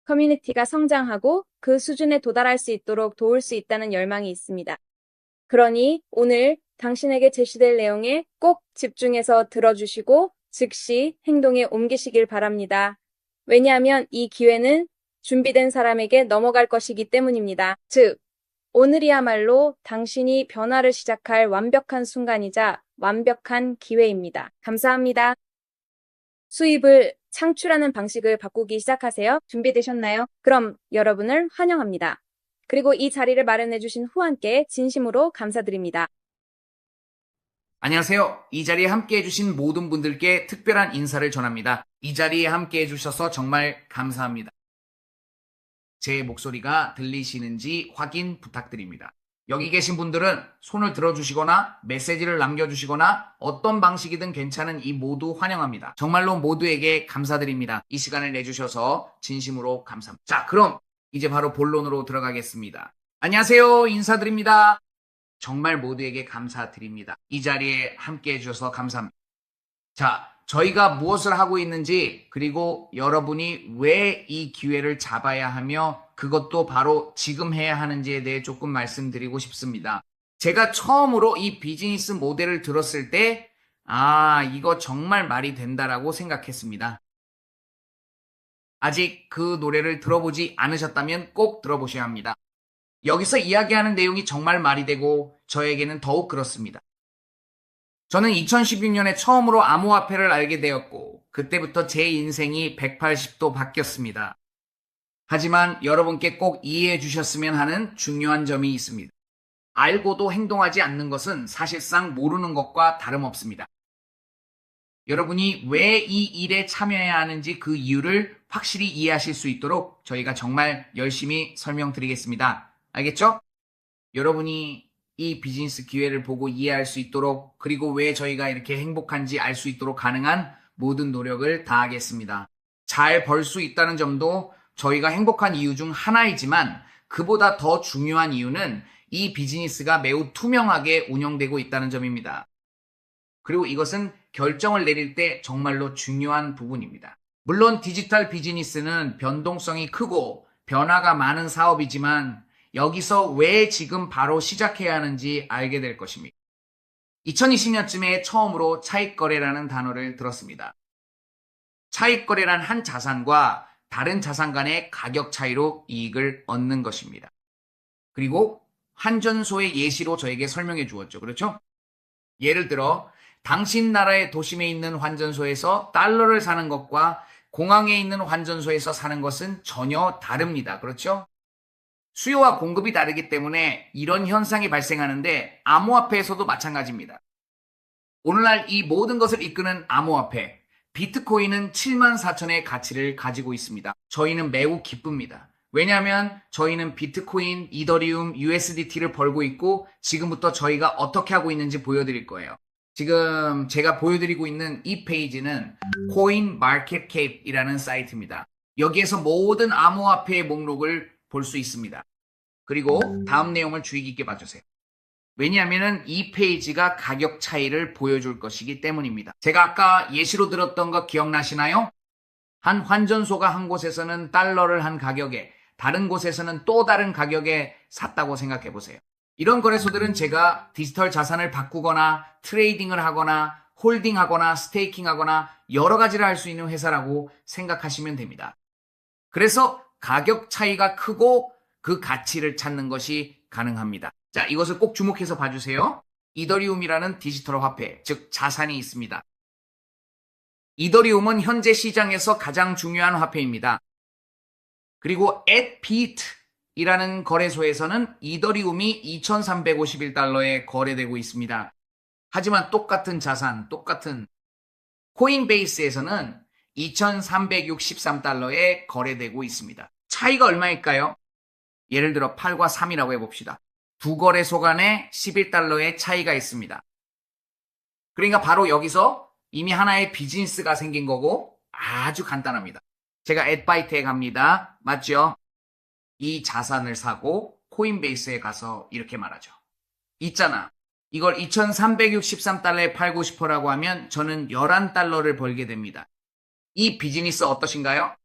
커뮤니티가 성장하고 그 수준에 도달할 수 있도록 도울 수 있다는 열망이 있습니다. 그러니 오늘 당신에게 제시될 내용에 꼭 집중해서 들어주시고 즉시 행동에 옮기시길 바랍니다. 왜냐하면 이 기회는 준비된 사람에게 넘어갈 것이기 때문입니다. 즉, 오늘이야말로 당신이 변화를 시작할 완벽한 순간이자 완벽한 기회입니다. 감사합니다. 수입을 창출하는 방식을 바꾸기 시작하세요. 준비되셨나요? 그럼 여러분을 환영합니다. 그리고 이 자리를 마련해주신 후안께 진심으로 감사드립니다. 안녕하세요. 이 자리에 함께 해주신 모든 분들께 특별한 인사를 전합니다. 이 자리에 함께 해주셔서 정말 감사합니다. 제 목소리가 들리시는지 확인 부탁드립니다. 여기 계신 분들은 손을 들어주시거나 메시지를 남겨주시거나 어떤 방식이든 괜찮은 이 모두 환영합니다. 정말로 모두에게 감사드립니다. 이 시간을 내주셔서 진심으로 감사합니다. 자, 그럼 이제 바로 본론으로 들어가겠습니다. 안녕하세요. 인사드립니다. 정말 모두에게 감사드립니다. 이 자리에 함께 해주셔서 감사합니다. 자, 저희가 무엇을 하고 있는지, 그리고 여러분이 왜 이 기회를 잡아야 하며 그것도 바로 지금 해야 하는지에 대해 조금 말씀드리고 싶습니다. 제가 처음으로 이 비즈니스 모델을 들었을 때, 이거 정말 말이 된다라고 생각했습니다. 아직 그 노래를 들어보지 않으셨다면 꼭 들어보셔야 합니다. 여기서 이야기하는 내용이 정말 말이 되고 저에게는 더욱 그렇습니다. 저는 2016년에 처음으로 암호화폐를 알게 되었고 그때부터 제 인생이 180도 바뀌었습니다. 하지만 여러분께 꼭 이해해 주셨으면 하는 중요한 점이 있습니다. 알고도 행동하지 않는 것은 사실상 모르는 것과 다름없습니다. 여러분이 왜 이 일에 참여해야 하는지 그 이유를 확실히 이해하실 수 있도록 저희가 정말 열심히 설명드리겠습니다. 알겠죠? 여러분이 이 비즈니스 기회를 보고 이해할 수 있도록, 그리고 왜 저희가 이렇게 행복한지 알 수 있도록 가능한 모든 노력을 다하겠습니다. 잘 벌 수 있다는 점도 저희가 행복한 이유 중 하나이지만 그보다 더 중요한 이유는 이 비즈니스가 매우 투명하게 운영되고 있다는 점입니다. 그리고 이것은 결정을 내릴 때 정말로 중요한 부분입니다. 물론 디지털 비즈니스는 변동성이 크고 변화가 많은 사업이지만 여기서 왜 지금 바로 시작해야 하는지 알게 될 것입니다. 2020년쯤에 처음으로 차익거래라는 단어를 들었습니다. 차익거래란 한 자산과 다른 자산 간의 가격 차이로 이익을 얻는 것입니다. 그리고 환전소의 예시로 저에게 설명해 주었죠. 그렇죠? 예를 들어 당신 나라의 도심에 있는 환전소에서 달러를 사는 것과 공항에 있는 환전소에서 사는 것은 전혀 다릅니다. 그렇죠? 수요와 공급이 다르기 때문에 이런 현상이 발생하는데 암호화폐에서도 마찬가지입니다. 오늘날 이 모든 것을 이끄는 암호화폐, 비트코인은 74,000의 가치를 가지고 있습니다. 저희는 매우 기쁩니다. 왜냐하면 저희는 비트코인, 이더리움, USDT를 벌고 있고 지금부터 저희가 어떻게 하고 있는지 보여드릴 거예요. 지금 제가 보여드리고 있는 이 페이지는 CoinMarketCap이라는 사이트입니다. 여기에서 모든 암호화폐의 목록을 볼 수 있습니다. 그리고 다음 내용을 주의 깊게 봐주세요. 왜냐하면 이 페이지가 가격 차이를 보여줄 것이기 때문입니다. 제가 아까 예시로 들었던 거 기억나시나요? 한 환전소가 한 곳에서는 달러를 한 가격에, 다른 곳에서는 또 다른 가격에 샀다고 생각해 보세요. 이런 거래소들은 제가 디지털 자산을 바꾸거나 트레이딩을 하거나 홀딩하거나 스테이킹하거나 여러 가지를 할 수 있는 회사라고 생각하시면 됩니다. 그래서 가격 차이가 크고 그 가치를 찾는 것이 가능합니다. 자, 이것을 꼭 주목해서 봐주세요. 이더리움이라는 디지털 화폐, 즉 자산이 있습니다. 이더리움은 현재 시장에서 가장 중요한 화폐입니다. 그리고 @BIT이라는 거래소에서는 이더리움이 2,351달러에 거래되고 있습니다. 하지만 똑같은 자산, 똑같은 코인베이스에서는 2,363달러에 거래되고 있습니다. 차이가 얼마일까요? 예를 들어 8과 3이라고 해봅시다. 두 거래소 간에 11달러의 차이가 있습니다. 그러니까 바로 여기서 이미 하나의 비즈니스가 생긴 거고 아주 간단합니다. 제가 @바이트에 갑니다. 맞죠? 이 자산을 사고 코인베이스에 가서 이렇게 말하죠. 있잖아. 이걸 2,363달러에 팔고 싶어라고 하면 저는 11달러를 벌게 됩니다. 이 비즈니스 어떠신가요?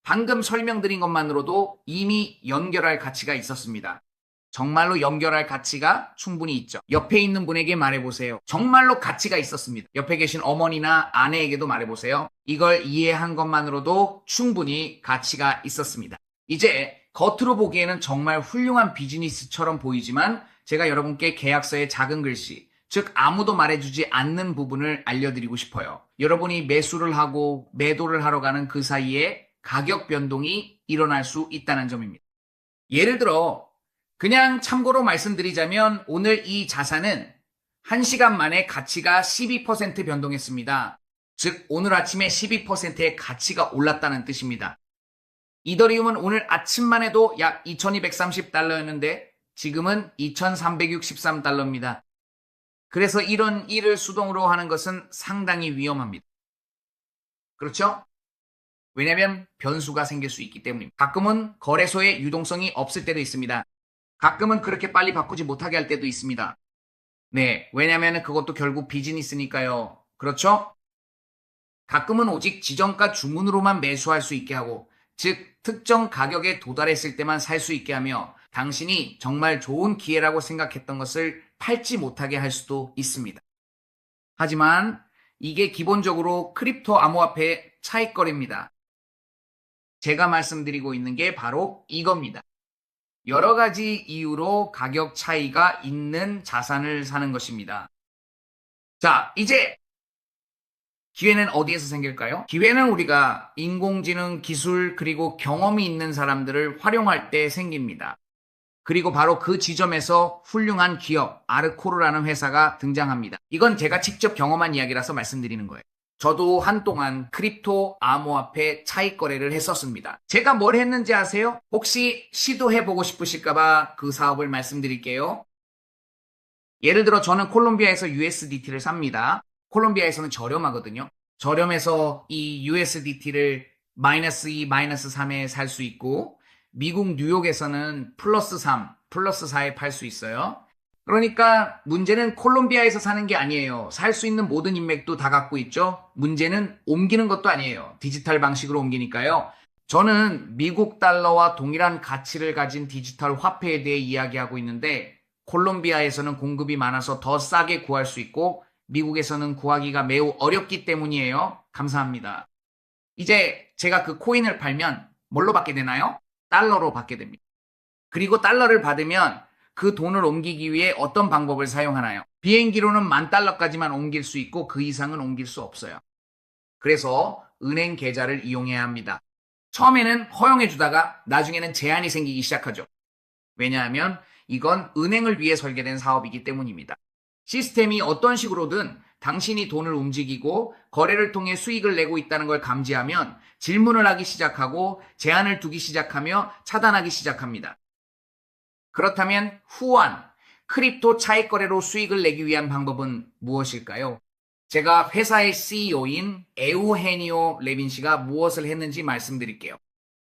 방금 설명드린 것만으로도 이미 연결할 가치가 있었습니다. 정말로 연결할 가치가 충분히 있죠. 옆에 있는 분에게 말해보세요. 정말로 가치가 있었습니다. 옆에 계신 어머니나 아내에게도 말해보세요. 이걸 이해한 것만으로도 충분히 가치가 있었습니다. 이제 겉으로 보기에는 정말 훌륭한 비즈니스처럼 보이지만 제가 여러분께 계약서의 작은 글씨, 즉 아무도 말해주지 않는 부분을 알려드리고 싶어요. 여러분이 매수를 하고 매도를 하러 가는 그 사이에 가격 변동이 일어날 수 있다는 점입니다. 예를 들어 그냥 참고로 말씀드리자면 오늘 이 자산은 1시간 만에 가치가 12% 변동했습니다. 즉 오늘 아침에 12%의 가치가 올랐다는 뜻입니다. 이더리움은 오늘 아침만 해도 약 2230달러였는데 지금은 2363달러입니다. 그래서 이런 일을 수동으로 하는 것은 상당히 위험합니다. 그렇죠? 왜냐하면 변수가 생길 수 있기 때문입니다. 가끔은 거래소에 유동성이 없을 때도 있습니다. 가끔은 그렇게 빨리 바꾸지 못하게 할 때도 있습니다. 네, 왜냐하면 그것도 결국 비즈니스니까요. 그렇죠? 가끔은 오직 지정가 주문으로만 매수할 수 있게 하고, 즉 특정 가격에 도달했을 때만 살 수 있게 하며 당신이 정말 좋은 기회라고 생각했던 것을 팔지 못하게 할 수도 있습니다. 하지만 이게 기본적으로 크립토 암호화폐의 차익거래입니다. 제가 말씀드리고 있는 게 바로 이겁니다. 여러 가지 이유로 가격 차이가 있는 자산을 사는 것입니다. 자, 이제 기회는 어디에서 생길까요? 기회는 우리가 인공지능 기술 그리고 경험이 있는 사람들을 활용할 때 생깁니다. 그리고 바로 그 지점에서 훌륭한 기업, 아르코르라는 회사가 등장합니다. 이건 제가 직접 경험한 이야기라서 말씀드리는 거예요. 저도 한동안 크립토 암호화폐 차익 거래를 했었습니다. 제가 뭘 했는지 아세요? 혹시 시도해보고 싶으실까봐 그 사업을 말씀드릴게요. 예를 들어 저는 콜롬비아에서 USDT를 삽니다. 콜롬비아에서는 저렴하거든요. 저렴해서 이 USDT를 마이너스 2, 마이너스 3에 살 수 있고 미국 뉴욕에서는 플러스 3, 플러스 4에 팔 수 있어요. 그러니까 문제는 콜롬비아에서 사는 게 아니에요. 살 수 있는 모든 인맥도 다 갖고 있죠. 문제는 옮기는 것도 아니에요. 디지털 방식으로 옮기니까요. 저는 미국 달러와 동일한 가치를 가진 디지털 화폐에 대해 이야기하고 있는데 콜롬비아에서는 공급이 많아서 더 싸게 구할 수 있고 미국에서는 구하기가 매우 어렵기 때문이에요. 감사합니다. 이제 제가 그 코인을 팔면 뭘로 받게 되나요? 달러로 받게 됩니다. 그리고 달러를 받으면 그 돈을 옮기기 위해 어떤 방법을 사용하나요? 비행기로는 10,000달러까지만 옮길 수 있고 그 이상은 옮길 수 없어요. 그래서 은행 계좌를 이용해야 합니다. 처음에는 허용해 주다가 나중에는 제한이 생기기 시작하죠. 왜냐하면 이건 은행을 위해 설계된 사업이기 때문입니다. 시스템이 어떤 식으로든 당신이 돈을 움직이고 거래를 통해 수익을 내고 있다는 걸 감지하면 질문을 하기 시작하고 제한을 두기 시작하며 차단하기 시작합니다. 그렇다면 후한 크립토 차익 거래로 수익을 내기 위한 방법은 무엇일까요? 제가 회사의 CEO인 에우헤니오 레빈 씨가 무엇을 했는지 말씀드릴게요.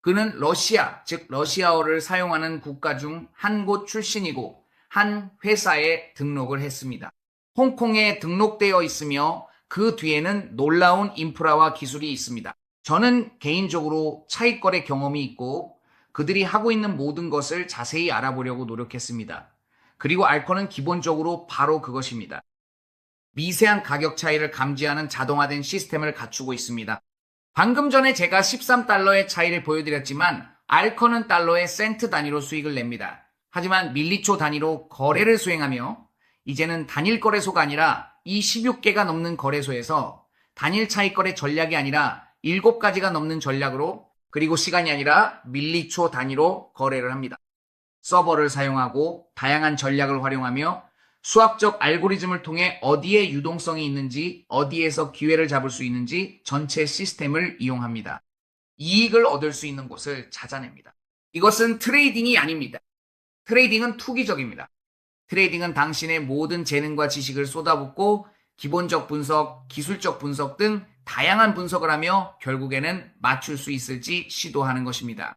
그는 러시아, 즉 러시아어를 사용하는 국가 중 한 곳 출신이고 한 회사에 등록을 했습니다. 홍콩에 등록되어 있으며 그 뒤에는 놀라운 인프라와 기술이 있습니다. 저는 개인적으로 차익 거래 경험이 있고 그들이 하고 있는 모든 것을 자세히 알아보려고 노력했습니다. 그리고 알코는 기본적으로 바로 그것입니다. 미세한 가격 차이를 감지하는 자동화된 시스템을 갖추고 있습니다. 방금 전에 제가 13달러의 차이를 보여드렸지만 알코는 달러의 센트 단위로 수익을 냅니다. 하지만 밀리초 단위로 거래를 수행하며 이제는 단일 거래소가 아니라 이 16개가 넘는 거래소에서 단일 차익 거래 전략이 아니라 7가지가 넘는 전략으로 그리고 시간이 아니라 밀리초 단위로 거래를 합니다. 서버를 사용하고 다양한 전략을 활용하며 수학적 알고리즘을 통해 어디에 유동성이 있는지 어디에서 기회를 잡을 수 있는지 전체 시스템을 이용합니다. 이익을 얻을 수 있는 곳을 찾아냅니다. 이것은 트레이딩이 아닙니다. 트레이딩은 투기적입니다. 트레이딩은 당신의 모든 재능과 지식을 쏟아붓고 기본적 분석, 기술적 분석 등 다양한 분석을 하며 결국에는 맞출 수 있을지 시도하는 것입니다.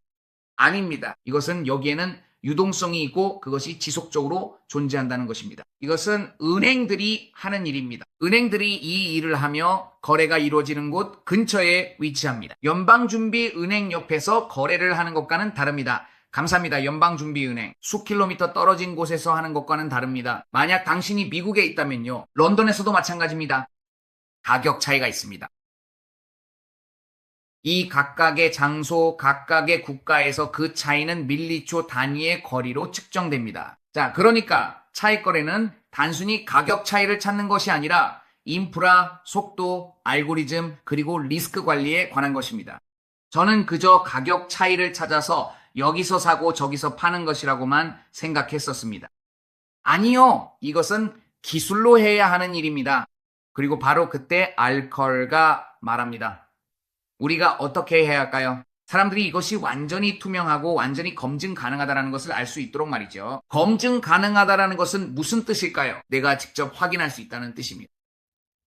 아닙니다. 이것은 여기에는 유동성이 있고 그것이 지속적으로 존재한다는 것입니다. 이것은 은행들이 하는 일입니다. 은행들이 이 일을 하며 거래가 이루어지는 곳 근처에 위치합니다. 연방준비은행 옆에서 거래를 하는 것과는 다릅니다. 감사합니다. 연방준비은행. 수 킬로미터 떨어진 곳에서 하는 것과는 다릅니다. 만약 당신이 미국에 있다면요. 런던에서도 마찬가지입니다. 가격 차이가 있습니다. 이 각각의 장소, 각각의 국가에서 그 차이는 밀리초 단위의 거리로 측정됩니다. 자, 그러니까 차익 거래는 단순히 가격 차이를 찾는 것이 아니라 인프라, 속도, 알고리즘, 그리고 리스크 관리에 관한 것입니다. 저는 그저 가격 차이를 찾아서 여기서 사고 저기서 파는 것이라고만 생각했었습니다. 아니요, 이것은 기술로 해야 하는 일입니다. 그리고 바로 그때 알컬가 말합니다. 우리가 어떻게 해야 할까요? 사람들이 이것이 완전히 투명하고 완전히 검증 가능하다는 것을 알 수 있도록 말이죠. 검증 가능하다는 것은 무슨 뜻일까요? 내가 직접 확인할 수 있다는 뜻입니다.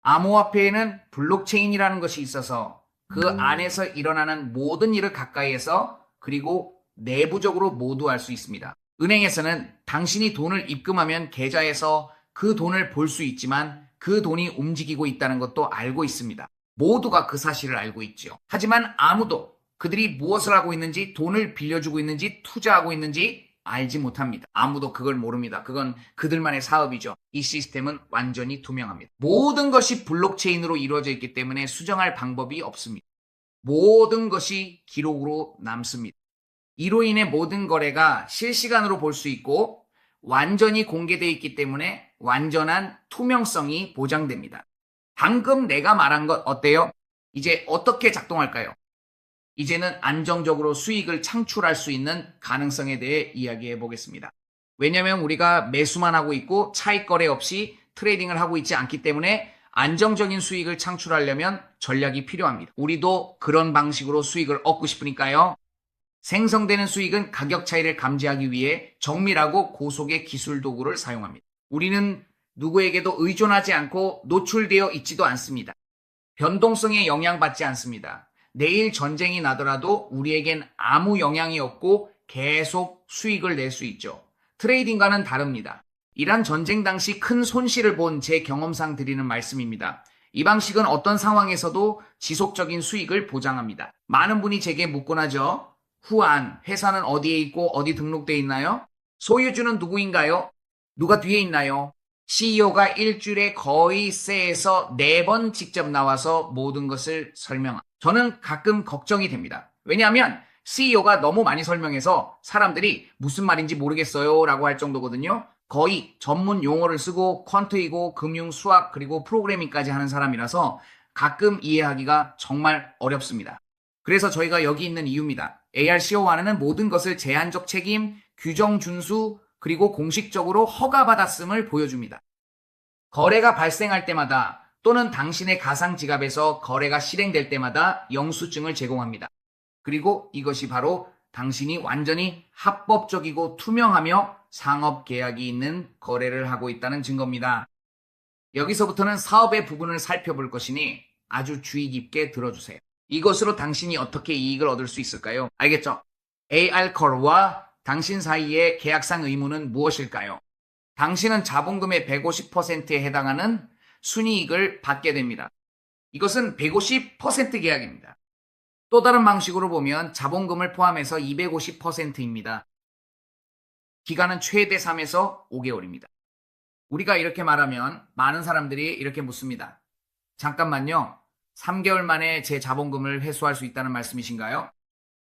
암호화폐에는 블록체인이라는 것이 있어서 그 안에서 일어나는 모든 일을 가까이에서 그리고 내부적으로 모두 알 수 있습니다. 은행에서는 당신이 돈을 입금하면 계좌에서 그 돈을 볼 수 있지만 그 돈이 움직이고 있다는 것도 알고 있습니다. 모두가 그 사실을 알고 있죠. 하지만 아무도 그들이 무엇을 하고 있는지, 돈을 빌려주고 있는지, 투자하고 있는지 알지 못합니다. 아무도 그걸 모릅니다. 그건 그들만의 사업이죠. 이 시스템은 완전히 투명합니다. 모든 것이 블록체인으로 이루어져 있기 때문에 수정할 방법이 없습니다. 모든 것이 기록으로 남습니다. 이로 인해 모든 거래가 실시간으로 볼 수 있고 완전히 공개되어 있기 때문에 완전한 투명성이 보장됩니다. 방금 내가 말한 것 어때요? 이제 어떻게 작동할까요? 이제는 안정적으로 수익을 창출할 수 있는 가능성에 대해 이야기해 보겠습니다. 왜냐하면 우리가 매수만 하고 있고 차익 거래 없이 트레이딩을 하고 있지 않기 때문에 안정적인 수익을 창출하려면 전략이 필요합니다. 우리도 그런 방식으로 수익을 얻고 싶으니까요. 생성되는 수익은 가격 차이를 감지하기 위해 정밀하고 고속의 기술 도구를 사용합니다. 우리는 누구에게도 의존하지 않고 노출되어 있지도 않습니다. 변동성에 영향받지 않습니다. 내일 전쟁이 나더라도 우리에겐 아무 영향이 없고 계속 수익을 낼 수 있죠. 트레이딩과는 다릅니다. 이란 전쟁 당시 큰 손실을 본 제 경험상 드리는 말씀입니다. 이 방식은 어떤 상황에서도 지속적인 수익을 보장합니다. 많은 분이 제게 묻곤 하죠. 후안, 회사는 어디에 있고 어디 등록되어 있나요? 소유주는 누구인가요? 누가 뒤에 있나요? CEO가 일주일에 거의 3에서 4번 직접 나와서 모든 것을 설명합니다. 저는 가끔 걱정이 됩니다. 왜냐하면 CEO가 너무 많이 설명해서 사람들이 무슨 말인지 모르겠어요 라고 할 정도거든요. 거의 전문 용어를 쓰고 퀀트이고 금융, 수학 그리고 프로그래밍까지 하는 사람이라서 가끔 이해하기가 정말 어렵습니다. 그래서 저희가 여기 있는 이유입니다. ARCO1은 모든 것을 제한적 책임, 규정 준수, 그리고 공식적으로 허가받았음을 보여줍니다. 거래가 발생할 때마다 또는 당신의 가상 지갑에서 거래가 실행될 때마다 영수증을 제공합니다. 그리고 이것이 바로 당신이 완전히 합법적이고 투명하며 상업 계약이 있는 거래를 하고 있다는 증거입니다. 여기서부터는 사업의 부분을 살펴볼 것이니 아주 주의 깊게 들어주세요. 이것으로 당신이 어떻게 이익을 얻을 수 있을까요? 알겠죠? ARCO와 당신 사이의 계약상 의무는 무엇일까요? 당신은 자본금의 150%에 해당하는 순이익을 받게 됩니다. 이것은 150% 계약입니다. 또 다른 방식으로 보면 자본금을 포함해서 250%입니다. 기간은 최대 3에서 5개월입니다. 우리가 이렇게 말하면 많은 사람들이 이렇게 묻습니다. 잠깐만요. 3개월 만에 제 자본금을 회수할 수 있다는 말씀이신가요?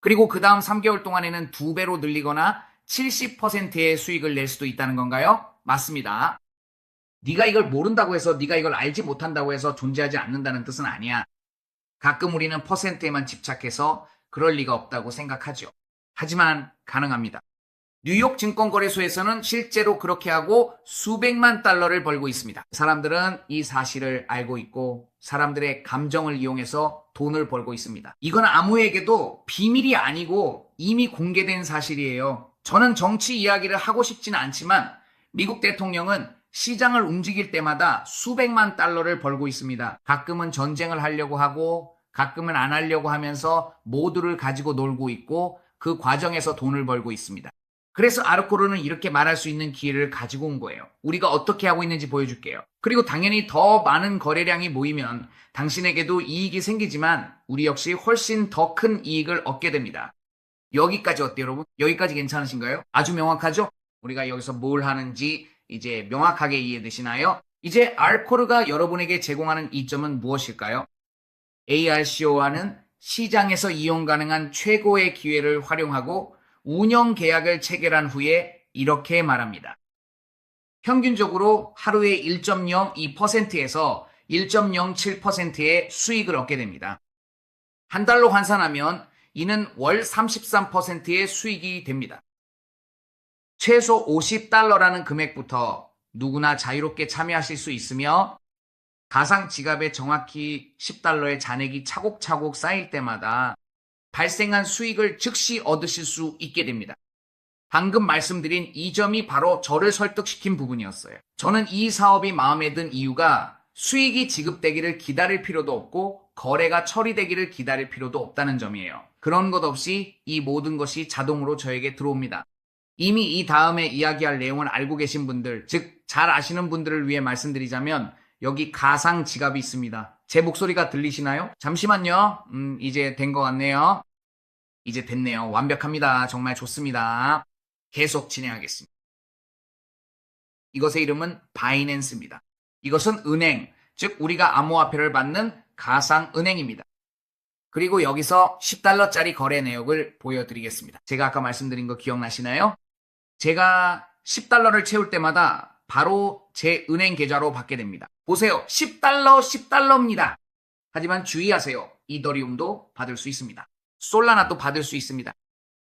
그리고 그 다음 3개월 동안에는 2배로 늘리거나 70%의 수익을 낼 수도 있다는 건가요? 맞습니다. 네가 이걸 모른다고 해서 네가 이걸 알지 못한다고 해서 존재하지 않는다는 뜻은 아니야. 가끔 우리는 퍼센트에만 집착해서 그럴 리가 없다고 생각하죠. 하지만 가능합니다. 뉴욕 증권거래소에서는 실제로 그렇게 하고 수백만 달러를 벌고 있습니다. 사람들은 이 사실을 알고 있고 사람들의 감정을 이용해서 돈을 벌고 있습니다. 이건 아무에게도 비밀이 아니고 이미 공개된 사실이에요. 저는 정치 이야기를 하고 싶지는 않지만 미국 대통령은 시장을 움직일 때마다 수백만 달러를 벌고 있습니다. 가끔은 전쟁을 하려고 하고 가끔은 안 하려고 하면서 모두를 가지고 놀고 있고 그 과정에서 돈을 벌고 있습니다. 그래서 아르코르는 이렇게 말할 수 있는 기회를 가지고 온 거예요. 우리가 어떻게 하고 있는지 보여줄게요. 그리고 당연히 더 많은 거래량이 모이면 당신에게도 이익이 생기지만 우리 역시 훨씬 더 큰 이익을 얻게 됩니다. 여기까지 어때요, 여러분? 여기까지 괜찮으신가요? 아주 명확하죠? 우리가 여기서 뭘 하는지 이제 명확하게 이해되시나요? 이제 알코르가 여러분에게 제공하는 이점은 무엇일까요? ARCO와는 시장에서 이용 가능한 최고의 기회를 활용하고 운영 계약을 체결한 후에 이렇게 말합니다. 평균적으로 하루에 1.02%에서 1.07%의 수익을 얻게 됩니다. 한 달로 환산하면 이는 월 33%의 수익이 됩니다. 최소 50달러라는 금액부터 누구나 자유롭게 참여하실 수 있으며 가상 지갑에 정확히 10달러의 잔액이 차곡차곡 쌓일 때마다 발생한 수익을 즉시 얻으실 수 있게 됩니다. 방금 말씀드린 이 점이 바로 저를 설득시킨 부분이었어요. 저는 이 사업이 마음에 든 이유가 수익이 지급되기를 기다릴 필요도 없고 거래가 처리되기를 기다릴 필요도 없다는 점이에요. 그런 것 없이 이 모든 것이 자동으로 저에게 들어옵니다. 이미 이 다음에 이야기할 내용을 알고 계신 분들, 즉 잘 아시는 분들을 위해 말씀드리자면 여기 가상 지갑이 있습니다. 제 목소리가 들리시나요? 잠시만요. 이제 된 것 같네요. 이제 됐네요. 완벽합니다. 정말 좋습니다. 계속 진행하겠습니다. 이것의 이름은 바이낸스입니다. 이것은 은행, 즉 우리가 암호화폐를 받는 가상 은행입니다. 그리고 여기서 10달러짜리 거래 내역을 보여드리겠습니다. 제가 아까 말씀드린 거 기억나시나요? 제가 10달러를 채울 때마다 바로 제 은행 계좌로 받게 됩니다. 보세요. 10달러, 10달러입니다. 하지만 주의하세요. 이더리움도 받을 수 있습니다. 솔라나도 받을 수 있습니다.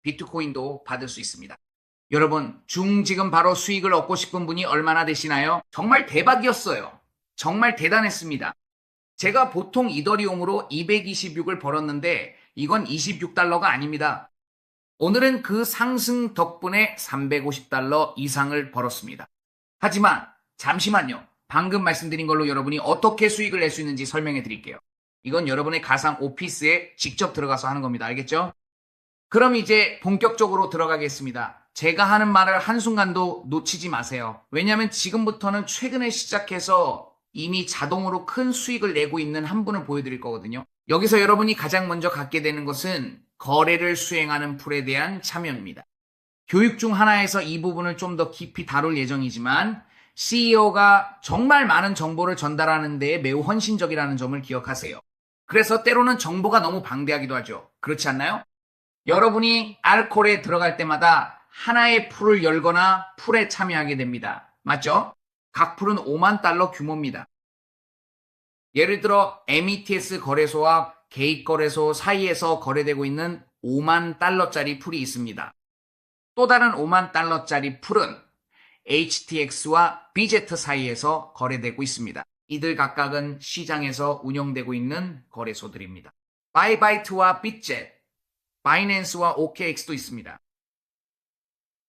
비트코인도 받을 수 있습니다. 여러분, 지금 바로 수익을 얻고 싶은 분이 얼마나 되시나요? 정말 대박이었어요. 정말 대단했습니다. 제가 보통 이더리움으로 226을 벌었는데 이건 26달러가 아닙니다. 오늘은 그 상승 덕분에 350달러 이상을 벌었습니다. 하지만 잠시만요. 방금 말씀드린 걸로 여러분이 어떻게 수익을 낼 수 있는지 설명해 드릴게요. 이건 여러분의 가상 오피스에 직접 들어가서 하는 겁니다. 알겠죠? 그럼 이제 본격적으로 들어가겠습니다. 제가 하는 말을 한순간도 놓치지 마세요. 왜냐하면 지금부터는 최근에 시작해서 이미 자동으로 큰 수익을 내고 있는 한 분을 보여드릴 거거든요. 여기서 여러분이 가장 먼저 갖게 되는 것은 거래를 수행하는 풀에 대한 참여입니다. 교육 중 하나에서 이 부분을 좀 더 깊이 다룰 예정이지만 CEO가 정말 많은 정보를 전달하는 데에 매우 헌신적이라는 점을 기억하세요. 그래서 때로는 정보가 너무 방대하기도 하죠. 그렇지 않나요? 여러분이 알콜에 들어갈 때마다 하나의 풀을 열거나 풀에 참여하게 됩니다. 맞죠? 각 풀은 5만 달러 규모입니다. 예를 들어 METS 거래소와 개입 거래소 사이에서 거래되고 있는 5만 달러짜리 풀이 있습니다. 또 다른 5만 달러짜리 풀은 HTX와 BZ 사이에서 거래되고 있습니다. 이들 각각은 시장에서 운영되고 있는 거래소들입니다. 바이바이트와 빗젯, 바이낸스와 OKX도 있습니다.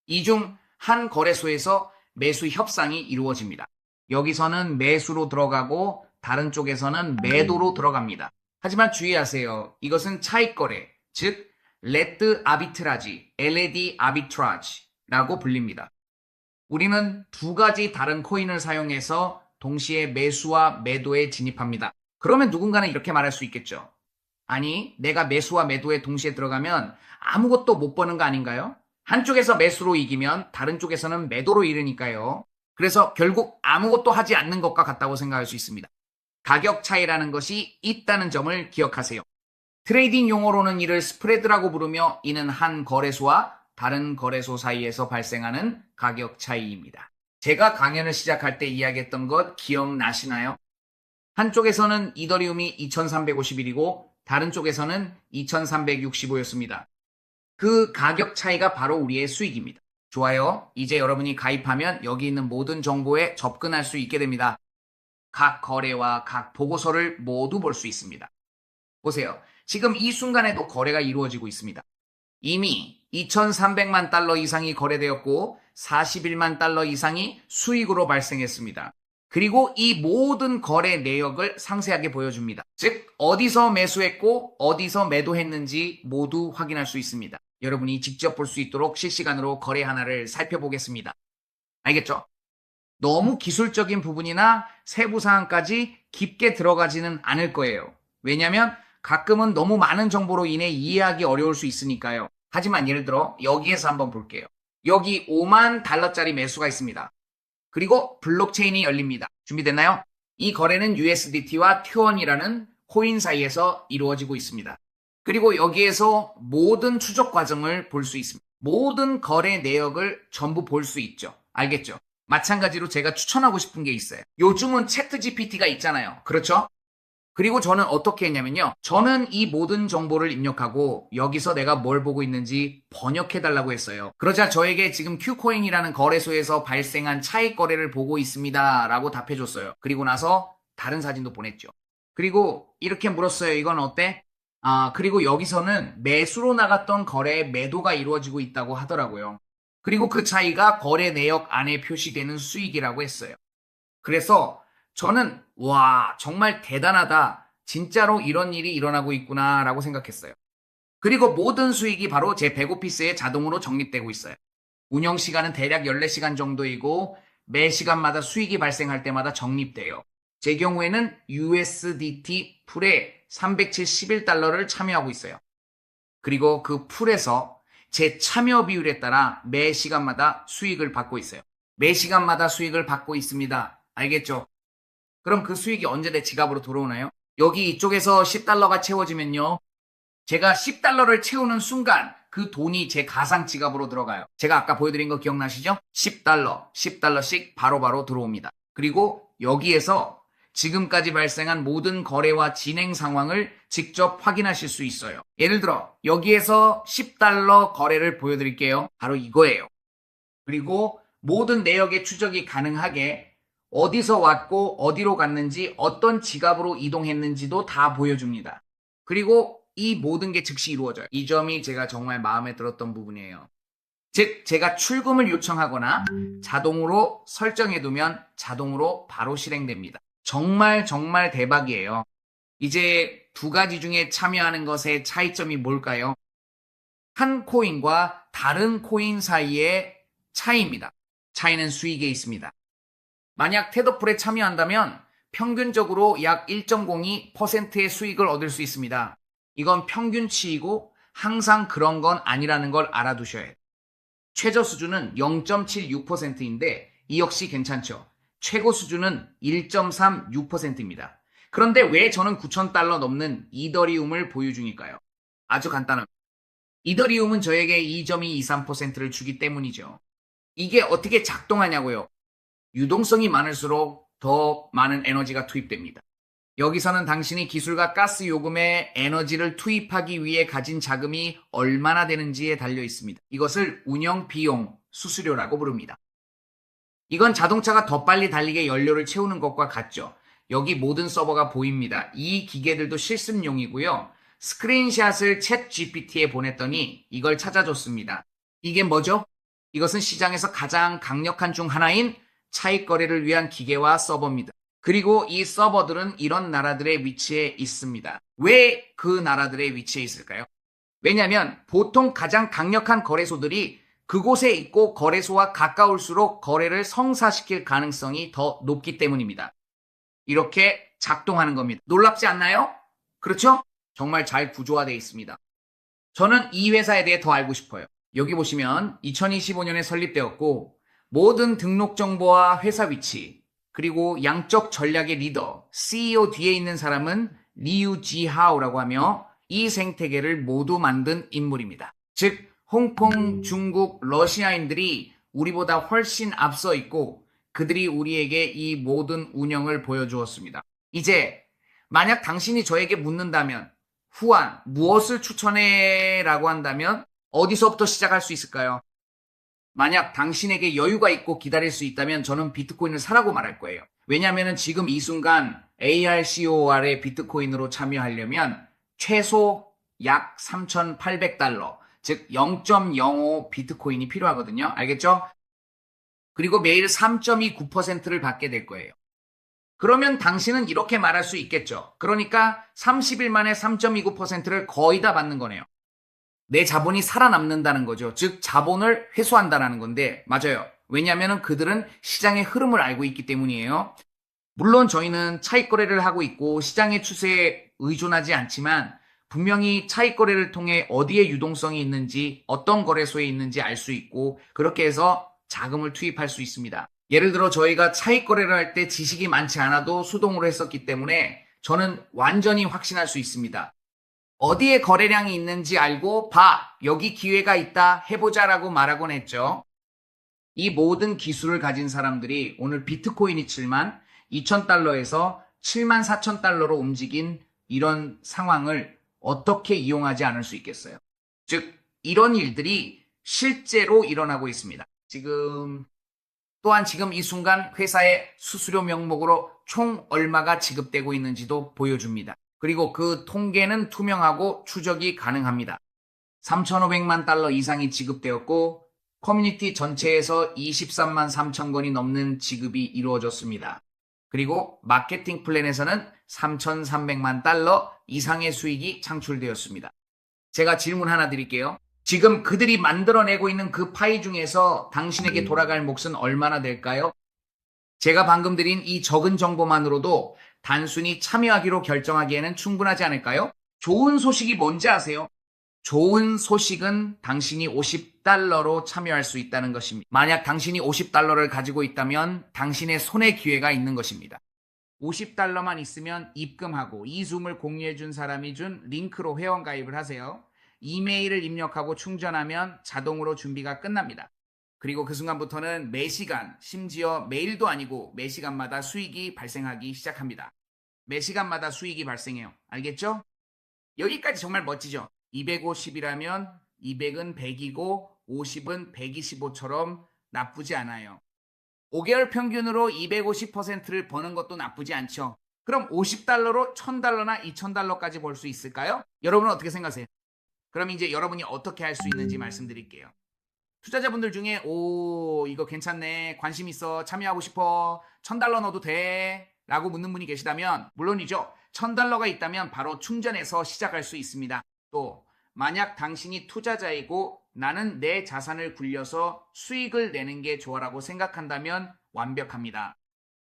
이 중 한 거래소에서 매수 협상이 이루어집니다. 여기서는 매수로 들어가고 다른 쪽에서는 매도로 들어갑니다. 하지만 주의하세요. 이것은 차익 거래, 즉 레드 아비트라지, LED 아비트라지라고 불립니다. 우리는 두 가지 다른 코인을 사용해서 동시에 매수와 매도에 진입합니다. 그러면 누군가는 이렇게 말할 수 있겠죠. 아니, 내가 매수와 매도에 동시에 들어가면 아무것도 못 버는 거 아닌가요? 한쪽에서 매수로 이기면 다른 쪽에서는 매도로 이르니까요. 그래서 결국 아무것도 하지 않는 것과 같다고 생각할 수 있습니다. 가격 차이라는 것이 있다는 점을 기억하세요. 트레이딩 용어로는 이를 스프레드라고 부르며 이는 한 거래소와 다른 거래소 사이에서 발생하는 가격 차이입니다. 제가 강연을 시작할 때 이야기했던 것 기억나시나요? 한쪽에서는 이더리움이 2351이고 다른 쪽에서는 2365였습니다. 그 가격 차이가 바로 우리의 수익입니다. 좋아요. 이제 여러분이 가입하면 여기 있는 모든 정보에 접근할 수 있게 됩니다. 각 거래와 각 보고서를 모두 볼 수 있습니다. 보세요. 지금 이 순간에도 거래가 이루어지고 있습니다. 이미 2,300만 달러 이상이 거래되었고 41만 달러 이상이 수익으로 발생했습니다. 그리고 이 모든 거래 내역을 상세하게 보여줍니다. 즉 어디서 매수했고 어디서 매도했는지 모두 확인할 수 있습니다. 여러분이 직접 볼 수 있도록 실시간으로 거래 하나를 살펴보겠습니다. 알겠죠? 너무 기술적인 부분이나 세부 사항까지 깊게 들어가지는 않을 거예요. 왜냐하면 가끔은 너무 많은 정보로 인해 이해하기 어려울 수 있으니까요. 하지만 예를 들어 여기에서 한번 볼게요. 여기 5만 달러짜리 매수가 있습니다. 그리고 블록체인이 열립니다. 준비됐나요? 이 거래는 USDT와 튜언이라는 코인 사이에서 이루어지고 있습니다. 그리고 여기에서 모든 추적 과정을 볼 수 있습니다. 모든 거래 내역을 전부 볼 수 있죠. 알겠죠? 마찬가지로 제가 추천하고 싶은 게 있어요. 요즘은 채트 GPT가 있잖아요. 그렇죠? 그리고 저는 어떻게 했냐면요. 저는 이 모든 정보를 입력하고 여기서 내가 뭘 보고 있는지 번역해달라고 했어요. 그러자 저에게 지금 Q코인이라는 거래소에서 발생한 차익 거래를 보고 있습니다. 라고 답해줬어요. 그리고 나서 다른 사진도 보냈죠. 그리고 이렇게 물었어요. 이건 어때? 그리고 여기서는 매수로 나갔던 거래에 매도가 이루어지고 있다고 하더라고요. 그리고 그 차이가 거래 내역 안에 표시되는 수익이라고 했어요. 그래서 저는 와, 정말 대단하다. 진짜로 이런 일이 일어나고 있구나 라고 생각했어요. 그리고 모든 수익이 바로 제 백오피스에 자동으로 적립되고 있어요. 운영 시간은 대략 14시간 정도이고 매 시간마다 수익이 발생할 때마다 적립돼요. 제 경우에는 USDT 풀에 371달러를 참여하고 있어요. 그리고 그 풀에서 제 참여 비율에 따라 매 시간마다 수익을 받고 있어요. 매 시간마다 수익을 받고 있습니다. 알겠죠? 그럼 그 수익이 언제 내 지갑으로 들어오나요? 여기 이쪽에서 10달러가 채워지면요. 제가 10달러를 채우는 순간 그 돈이 제 가상 지갑으로 들어가요. 제가 아까 보여드린 거 기억나시죠? 10달러, 10달러씩 바로바로 들어옵니다. 그리고 여기에서 지금까지 발생한 모든 거래와 진행 상황을 직접 확인하실 수 있어요. 예를 들어 여기에서 10달러 거래를 보여드릴게요. 바로 이거예요. 그리고 모든 내역의 추적이 가능하게 어디서 왔고 어디로 갔는지 어떤 지갑으로 이동했는지도 다 보여줍니다. 그리고 이 모든 게 즉시 이루어져요. 이 점이 제가 정말 마음에 들었던 부분이에요. 즉 제가 출금을 요청하거나 자동으로 설정해두면 자동으로 바로 실행됩니다. 정말 정말 대박이에요. 이제 두 가지 중에 참여하는 것의 차이점이 뭘까요? 한 코인과 다른 코인 사이의 차이입니다. 차이는 수익에 있습니다. 만약 테더풀에 참여한다면 평균적으로 약 1.02%의 수익을 얻을 수 있습니다. 이건 평균치이고 항상 그런 건 아니라는 걸 알아두셔야 해요. 최저 수준은 0.76%인데 이 역시 괜찮죠. 최고 수준은 1.36%입니다. 그런데 왜 저는 9,000달러 넘는 이더리움을 보유 중일까요? 아주 간단합니다. 이더리움은 저에게 2.223%를 주기 때문이죠. 이게 어떻게 작동하냐고요? 유동성이 많을수록 더 많은 에너지가 투입됩니다. 여기서는 당신이 기술과 가스 요금에 에너지를 투입하기 위해 가진 자금이 얼마나 되는지에 달려 있습니다. 이것을 운영 비용, 수수료라고 부릅니다. 이건 자동차가 더 빨리 달리게 연료를 채우는 것과 같죠. 여기 모든 서버가 보입니다. 이 기계들도 실습용이고요. 스크린샷을 챗 GPT에 보냈더니 이걸 찾아줬습니다. 이게 뭐죠? 이것은 시장에서 가장 강력한 중 하나인 차익 거래를 위한 기계와 서버입니다. 그리고 이 서버들은 이런 나라들의 위치에 있습니다. 왜 그 나라들의 위치에 있을까요? 왜냐하면 보통 가장 강력한 거래소들이 그곳에 있고 거래소와 가까울수록 거래를 성사시킬 가능성이 더 높기 때문입니다. 이렇게 작동하는 겁니다. 놀랍지 않나요? 그렇죠? 정말 잘 구조화되어 있습니다. 저는 이 회사에 대해 더 알고 싶어요. 여기 보시면 2025년에 설립되었고 모든 등록 정보와 회사 위치, 그리고 양적 전략의 리더, CEO 뒤에 있는 사람은 리우 지하오라고 하며 이 생태계를 모두 만든 인물입니다. 즉 홍콩, 중국, 러시아인들이 우리보다 훨씬 앞서 있고 그들이 우리에게 이 모든 운영을 보여주었습니다. 이제 만약 당신이 저에게 묻는다면 후안, 무엇을 추천해? 라고 한다면 어디서부터 시작할 수 있을까요? 만약 당신에게 여유가 있고 기다릴 수 있다면 저는 비트코인을 사라고 말할 거예요. 왜냐하면 지금 이 순간 ARCOR의 비트코인으로 참여하려면 최소 약 3,800달러, 즉 0.05 비트코인이 필요하거든요. 알겠죠? 그리고 매일 3.29%를 받게 될 거예요. 그러면 당신은 이렇게 말할 수 있겠죠. 그러니까 30일 만에 3.29%를 거의 다 받는 거네요. 내 자본이 살아남는다는 거죠. 즉 자본을 회수한다는 건데 맞아요. 왜냐하면 그들은 시장의 흐름을 알고 있기 때문이에요. 물론 저희는 차익 거래를 하고 있고 시장의 추세에 의존하지 않지만 분명히 차익 거래를 통해 어디에 유동성이 있는지 어떤 거래소에 있는지 알 수 있고 그렇게 해서 자금을 투입할 수 있습니다. 예를 들어 저희가 차익 거래를 할 때 지식이 많지 않아도 수동으로 했었기 때문에 저는 완전히 확신할 수 있습니다. 어디에 거래량이 있는지 알고 봐, 여기 기회가 있다, 해보자라고 말하곤 했죠. 이 모든 기술을 가진 사람들이 오늘 비트코인이 7만 2천 달러에서 7만 4천 달러로 움직인 이런 상황을 어떻게 이용하지 않을 수 있겠어요? 즉, 이런 일들이 실제로 일어나고 있습니다. 또한 지금 이 순간 회사의 수수료 명목으로 총 얼마가 지급되고 있는지도 보여줍니다. 그리고 그 통계는 투명하고 추적이 가능합니다. 3,500만 달러 이상이 지급되었고 커뮤니티 전체에서 23만 3천 건이 넘는 지급이 이루어졌습니다. 그리고 마케팅 플랜에서는 3,300만 달러 이상의 수익이 창출되었습니다. 제가 질문 하나 드릴게요. 지금 그들이 만들어내고 있는 그 파이 중에서 당신에게 돌아갈 몫은 얼마나 될까요? 제가 방금 드린 이 적은 정보만으로도 단순히 참여하기로 결정하기에는 충분하지 않을까요? 좋은 소식이 뭔지 아세요? 좋은 소식은 당신이 50달러로 참여할 수 있다는 것입니다. 만약 당신이 50달러를 가지고 있다면 당신의 손에 기회가 있는 것입니다. 50달러만 있으면 입금하고 이 줌을 공유해준 사람이 준 링크로 회원가입을 하세요. 이메일을 입력하고 충전하면 자동으로 준비가 끝납니다. 그리고 그 순간부터는 매시간, 심지어 매일도 아니고 매시간마다 수익이 발생하기 시작합니다. 매시간마다 수익이 발생해요. 알겠죠? 여기까지 정말 멋지죠? 250이라면 200은 100이고 50은 125처럼 나쁘지 않아요. 5개월 평균으로 250%를 버는 것도 나쁘지 않죠. 그럼 50달러로 1000달러나 2000달러까지 벌 수 있을까요? 여러분은 어떻게 생각하세요? 그럼 이제 여러분이 어떻게 할 수 있는지 말씀드릴게요. 투자자분들 중에 이거 괜찮네, 관심 있어, 참여하고 싶어, 1000달러 넣어도 돼? 라고 묻는 분이 계시다면 물론이죠. 1000달러가 있다면 바로 충전해서 시작할 수 있습니다. 또 만약 당신이 투자자이고 나는 내 자산을 굴려서 수익을 내는 게 좋아라고 생각한다면 완벽합니다.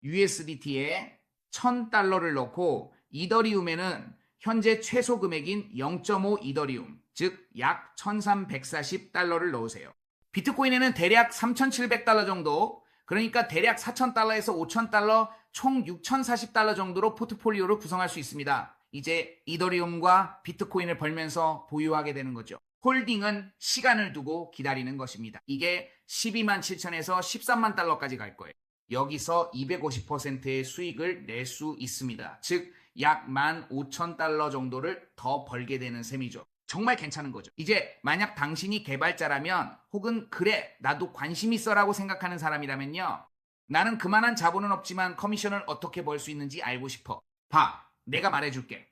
USDT에 1000달러를 넣고 이더리움에는 현재 최소 금액인 0.5 이더리움, 즉 약 1340달러를 넣으세요. 비트코인에는 대략 3700달러 정도, 그러니까 대략 4000달러에서 5000달러, 총 6040달러 정도로 포트폴리오를 구성할 수 있습니다. 이제 이더리움과 비트코인을 벌면서 보유하게 되는 거죠. 홀딩은 시간을 두고 기다리는 것입니다. 이게 12만 7천에서 13만 달러까지 갈 거예요. 여기서 250%의 수익을 낼 수 있습니다. 즉, 약 15,000달러 정도를 더 벌게 되는 셈이죠. 정말 괜찮은 거죠. 이제 만약 당신이 개발자라면 혹은 그래 나도 관심 있어라고 생각하는 사람이라면요. 나는 그만한 자본은 없지만 커미션을 어떻게 벌 수 있는지 알고 싶어. 봐, 내가 말해줄게.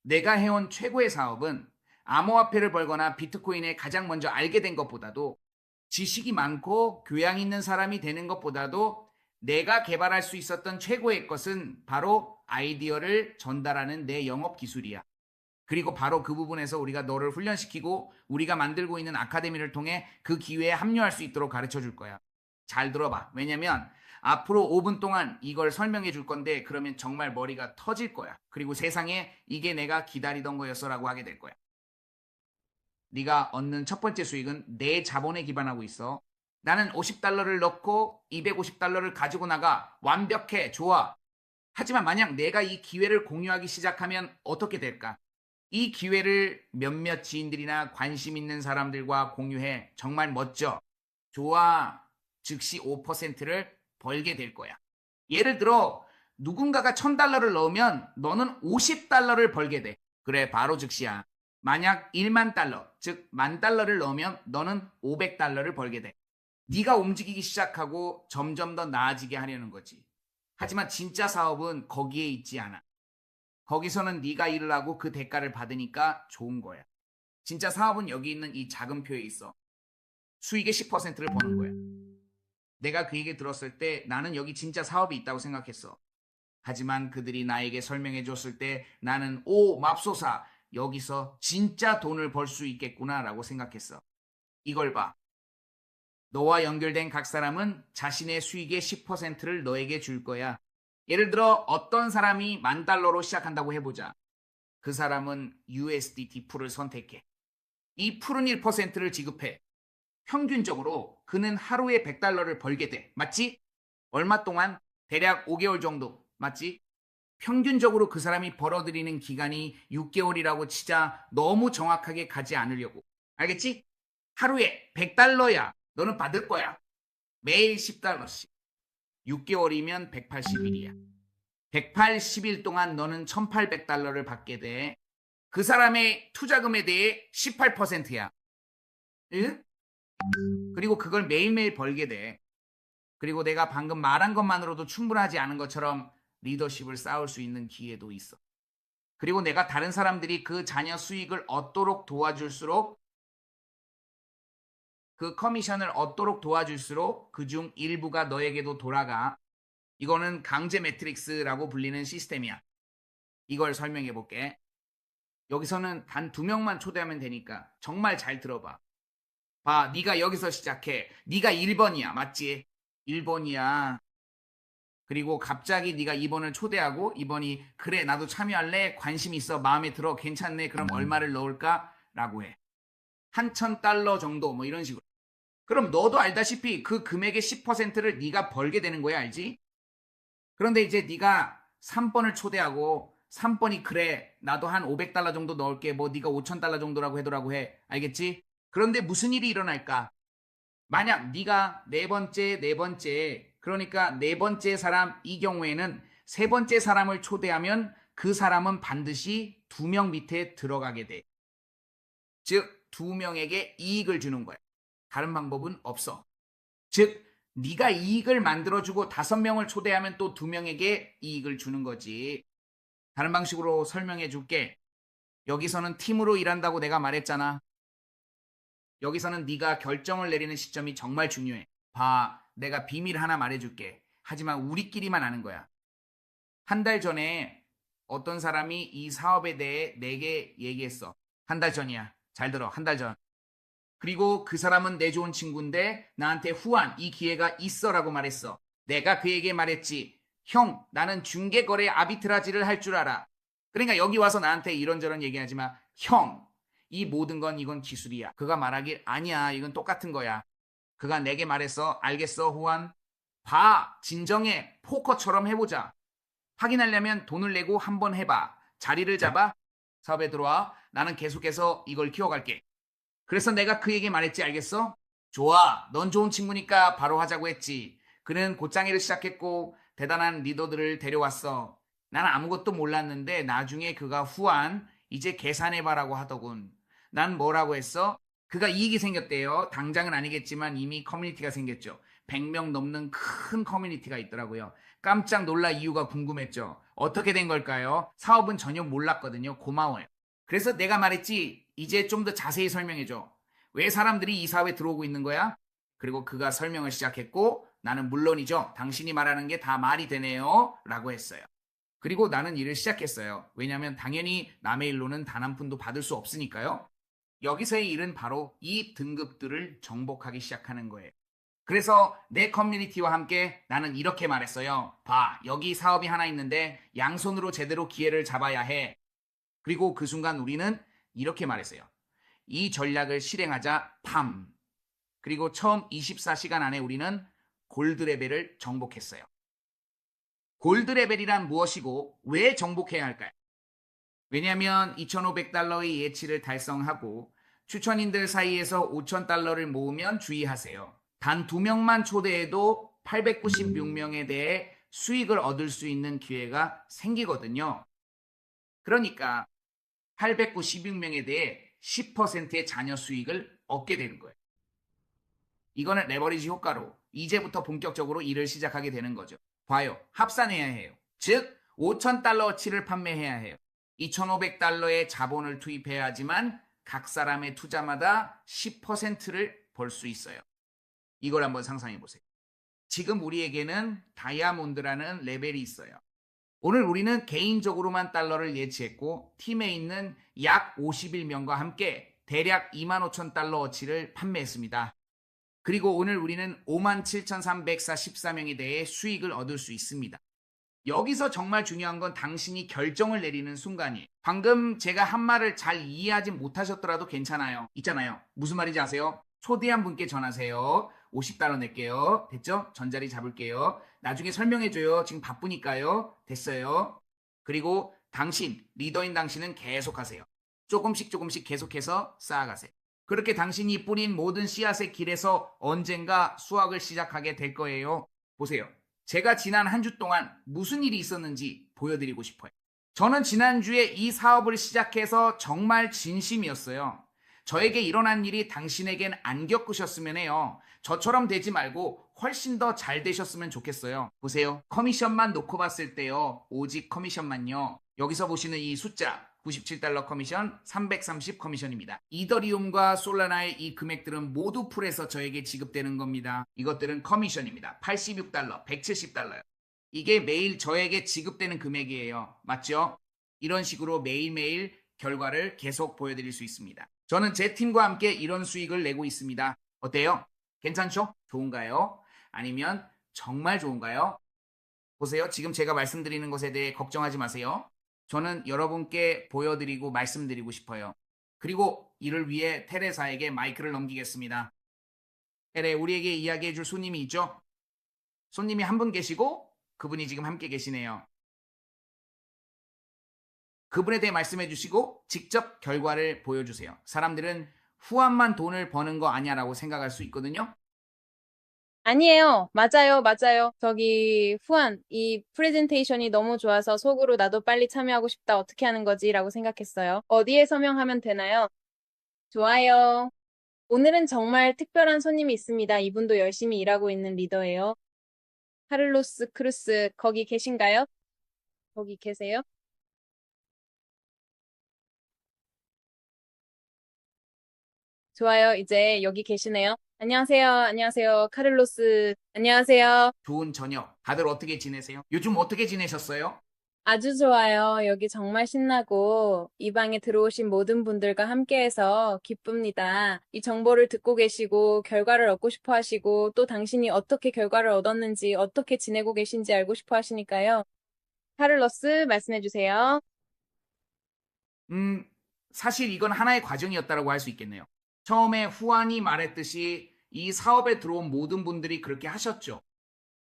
내가 해온 최고의 사업은 암호화폐를 벌거나 비트코인에 가장 먼저 알게 된 것보다도 지식이 많고 교양 있는 사람이 되는 것보다도 내가 개발할 수 있었던 최고의 것은 바로 아이디어를 전달하는 내 영업 기술이야. 그리고 바로 그 부분에서 우리가 너를 훈련시키고 우리가 만들고 있는 아카데미를 통해 그 기회에 합류할 수 있도록 가르쳐 줄 거야. 잘 들어봐. 왜냐면 앞으로 5분 동안 이걸 설명해 줄 건데 그러면 정말 머리가 터질 거야. 그리고 세상에 이게 내가 기다리던 거였어라고 하게 될 거야. 네가 얻는 첫 번째 수익은 내 자본에 기반하고 있어. 나는 50달러를 넣고 250달러를 가지고 나가. 완벽해. 좋아. 하지만 만약 내가 이 기회를 공유하기 시작하면 어떻게 될까? 이 기회를 몇몇 지인들이나 관심 있는 사람들과 공유해. 정말 멋져. 좋아. 즉시 5%를 벌게 될 거야. 예를 들어 누군가가 1000달러를 넣으면 너는 50달러를 벌게 돼. 그래, 바로 즉시야. 만약 1만 달러, 즉 10,000달러를 넣으면 너는 500달러를 벌게 돼. 네가 움직이기 시작하고 점점 더 나아지게 하려는 거지. 하지만 진짜 사업은 거기에 있지 않아. 거기서는 네가 일을 하고 그 대가를 받으니까 좋은 거야. 진짜 사업은 여기 있는 이 작은 표에 있어. 수익의 10%를 버는 거야. 내가 그 얘기 들었을 때 나는 여기 진짜 사업이 있다고 생각했어. 하지만 그들이 나에게 설명해 줬을 때 나는 오 맙소사 여기서 진짜 돈을 벌 수 있겠구나라고 생각했어. 이걸 봐. 너와 연결된 각 사람은 자신의 수익의 10%를 너에게 줄 거야. 예를 들어 어떤 사람이 $10,000로 시작한다고 해보자. 그 사람은 USDT 풀을 선택해. 이 풀은 1%를 지급해. 평균적으로 그는 하루에 $100를 벌게 돼. 맞지? 얼마 동안? 대략 5개월 정도. 맞지? 평균적으로 그 사람이 벌어들이는 기간이 6개월이라고 치자 너무 정확하게 가지 않으려고. 알겠지? 하루에 $100야. 너는 받을 거야. 매일 $10씩. 6개월이면 180일이야. 180일 동안 너는 $1,800를 받게 돼. 그 사람의 투자금에 대해 18%야. 응? 그리고 그걸 매일매일 벌게 돼. 그리고 내가 방금 말한 것만으로도 충분하지 않은 것처럼 리더십을 쌓을 수 있는 기회도 있어. 그리고 내가 다른 사람들이 그 자녀 수익을 얻도록 도와줄수록 그 커미션을 얻도록 도와줄수록 그중 일부가 너에게도 돌아가. 이거는 강제 매트릭스라고 불리는 시스템이야. 이걸 설명해 볼게. 여기서는 단 2명만 초대하면 되니까 정말 잘 들어봐. 봐, 네가 여기서 시작해. 네가 1번이야. 맞지? 1번이야. 그리고 갑자기 네가 2번을 초대하고 2번이 그래 나도 참여할래? 관심 있어. 마음에 들어. 괜찮네. 그럼 얼마를 넣을까? 라고 해. $1,000 정도 뭐 이런 식으로. 그럼 너도 알다시피 그 금액의 10%를 네가 벌게 되는 거야. 알지? 그런데 이제 네가 3번을 초대하고 3번이 그래 나도 한 $500 정도 넣을게. 뭐 네가 $5,000 정도라고 하더라고 해. 알겠지? 그런데 무슨 일이 일어날까? 만약 네가 네 번째 그러니까 네 번째 사람 이 경우에는 세 번째 사람을 초대하면 그 사람은 반드시 2명 밑에 들어가게 돼. 즉 2명에게 이익을 주는 거야. 다른 방법은 없어. 즉 네가 이익을 만들어주고 5명을 초대하면 또 2명에게 이익을 주는 거지. 다른 방식으로 설명해 줄게. 여기서는 팀으로 일한다고 내가 말했잖아. 여기서는 네가 결정을 내리는 시점이 정말 중요해. 봐, 내가 비밀 하나 말해줄게. 하지만 우리끼리만 아는 거야. 한 달 전에 어떤 사람이 이 사업에 대해 내게 얘기했어. 한 달 전이야. 잘 들어. 한 달 전. 그리고 그 사람은 내 좋은 친구인데 나한테 후한 이 기회가 있어라고 말했어. 내가 그에게 말했지. 형, 나는 중개거래 아비트라지를 할 줄 알아. 그러니까 여기 와서 나한테 이런저런 얘기하지 마. 형, 이 모든 건 이건 기술이야. 그가 말하길 아니야. 이건 똑같은 거야. 그가 내게 말했어. 알겠어, 후안? 봐, 진정해. 포커처럼 해보자. 확인하려면 돈을 내고 한번 해봐. 자리를 잡아. 사업에 들어와. 나는 계속해서 이걸 키워갈게. 그래서 내가 그에게 말했지, 알겠어? 좋아. 넌 좋은 친구니까 바로 하자고 했지. 그는 곧장일을 시작했고 대단한 리더들을 데려왔어. 난 아무것도 몰랐는데 나중에 그가 후안 이제 계산해봐라고 하더군. 난 뭐라고 했어? 그가 이익이 생겼대요. 당장은 아니겠지만 이미 커뮤니티가 생겼죠. 100명 넘는 큰 커뮤니티가 있더라고요. 깜짝 놀랄 이유가 궁금했죠. 어떻게 된 걸까요? 사업은 전혀 몰랐거든요. 고마워요. 그래서 내가 말했지. 이제 좀 더 자세히 설명해줘. 왜 사람들이 이 사업에 들어오고 있는 거야? 그리고 그가 설명을 시작했고 나는 물론이죠. 당신이 말하는 게 다 말이 되네요. 라고 했어요. 그리고 나는 일을 시작했어요. 왜냐하면 당연히 남의 일로는 단 한 푼도 받을 수 없으니까요. 여기서의 일은 바로 이 등급들을 정복하기 시작하는 거예요. 그래서 내 커뮤니티와 함께 나는 이렇게 말했어요. 봐, 여기 사업이 하나 있는데 양손으로 제대로 기회를 잡아야 해. 그리고 그 순간 우리는 이렇게 말했어요. 이 전략을 실행하자 팜. 그리고 처음 24시간 안에 우리는 골드 레벨을 정복했어요. 골드 레벨이란 무엇이고 왜 정복해야 할까요? 왜냐하면 $2,500의 예치를 달성하고 추천인들 사이에서 $5,000를 모으면 주의하세요. 단 2명만 초대해도 896명에 대해 수익을 얻을 수 있는 기회가 생기거든요. 그러니까 896명에 대해 10%의 자녀 수익을 얻게 되는 거예요. 이거는 레버리지 효과로 이제부터 본격적으로 일을 시작하게 되는 거죠. 봐요. 합산해야 해요. 즉 $5,000어치를 판매해야 해요. $2,500의 자본을 투입해야 하지만 각 사람의 투자마다 10%를 벌 수 있어요. 이걸 한번 상상해 보세요. 지금 우리에게는 다이아몬드라는 레벨이 있어요. 오늘 우리는 개인적으로만 달러를 예치했고 팀에 있는 약 51명과 함께 대략 25,000달러어치를 판매했습니다. 그리고 오늘 우리는 57,314명에 대해 수익을 얻을 수 있습니다. 여기서 정말 중요한 건 당신이 결정을 내리는 순간이에요. 방금 제가 한 말을 잘 이해하지 못하셨더라도 괜찮아요. 있잖아요. 무슨 말인지 아세요? 초대한 분께 전하세요. 50달러 낼게요. 됐죠? 전자리 잡을게요. 나중에 설명해줘요. 지금 바쁘니까요. 됐어요. 그리고 당신, 리더인 당신은 계속하세요. 조금씩 조금씩 계속해서 쌓아가세요. 그렇게 당신이 뿌린 모든 씨앗의 길에서 언젠가 수확을 시작하게 될 거예요. 보세요. 제가 지난 한 주 동안 무슨 일이 있었는지 보여드리고 싶어요. 저는 지난주에 이 사업을 시작해서 정말 진심이었어요. 저에게 일어난 일이 당신에겐 안 겪으셨으면 해요. 저처럼 되지 말고 훨씬 더 잘 되셨으면 좋겠어요. 보세요. 커미션만 놓고 봤을 때요. 오직 커미션만요. 여기서 보시는 이 숫자 97달러 커미션, 330 커미션입니다. 이더리움과 솔라나의 이 금액들은 모두 풀에서 저에게 지급되는 겁니다. 이것들은 커미션입니다. 86달러, 170달러요. 이게 매일 저에게 지급되는 금액이에요. 맞죠? 이런 식으로 매일매일 결과를 계속 보여드릴 수 있습니다. 저는 제 팀과 함께 이런 수익을 내고 있습니다. 어때요? 괜찮죠? 좋은가요? 아니면 정말 좋은가요? 보세요. 지금 제가 말씀드리는 것에 대해 걱정하지 마세요. 저는 여러분께 보여드리고 말씀드리고 싶어요. 그리고 이를 위해 테레사에게 마이크를 넘기겠습니다. 테레, 우리에게 이야기해 줄 손님이 있죠? 손님이 한 분 계시고 그분이 지금 함께 계시네요. 그분에 대해 말씀해 주시고 직접 결과를 보여주세요. 사람들은 후한만 돈을 버는 거 아니야라고 생각할 수 있거든요. 아니에요. 맞아요, 맞아요. 저기, 후안, 이 프레젠테이션이 너무 좋아서 속으로 나도 빨리 참여하고 싶다. 어떻게 하는 거지? 라고 생각했어요. 어디에 서명하면 되나요? 좋아요. 오늘은 정말 특별한 손님이 있습니다. 이분도 열심히 일하고 있는 리더예요. 카를로스 크루스, 거기 계신가요? 거기 계세요? 좋아요. 이제 여기 계시네요. 안녕하세요. 안녕하세요. 카를로스. 안녕하세요. 좋은 저녁. 다들 어떻게 지내세요? 요즘 어떻게 지내셨어요? 아주 좋아요. 여기 정말 신나고 이 방에 들어오신 모든 분들과 함께해서 기쁩니다. 이 정보를 듣고 계시고 결과를 얻고 싶어 하시고 또 당신이 어떻게 결과를 얻었는지 어떻게 지내고 계신지 알고 싶어 하시니까요. 카를로스 말씀해 주세요. 음, 사실 이건 하나의 과정이었다고 할 수 있겠네요. 처음에 후안이 말했듯이 이 사업에 들어온 모든 분들이 그렇게 하셨죠.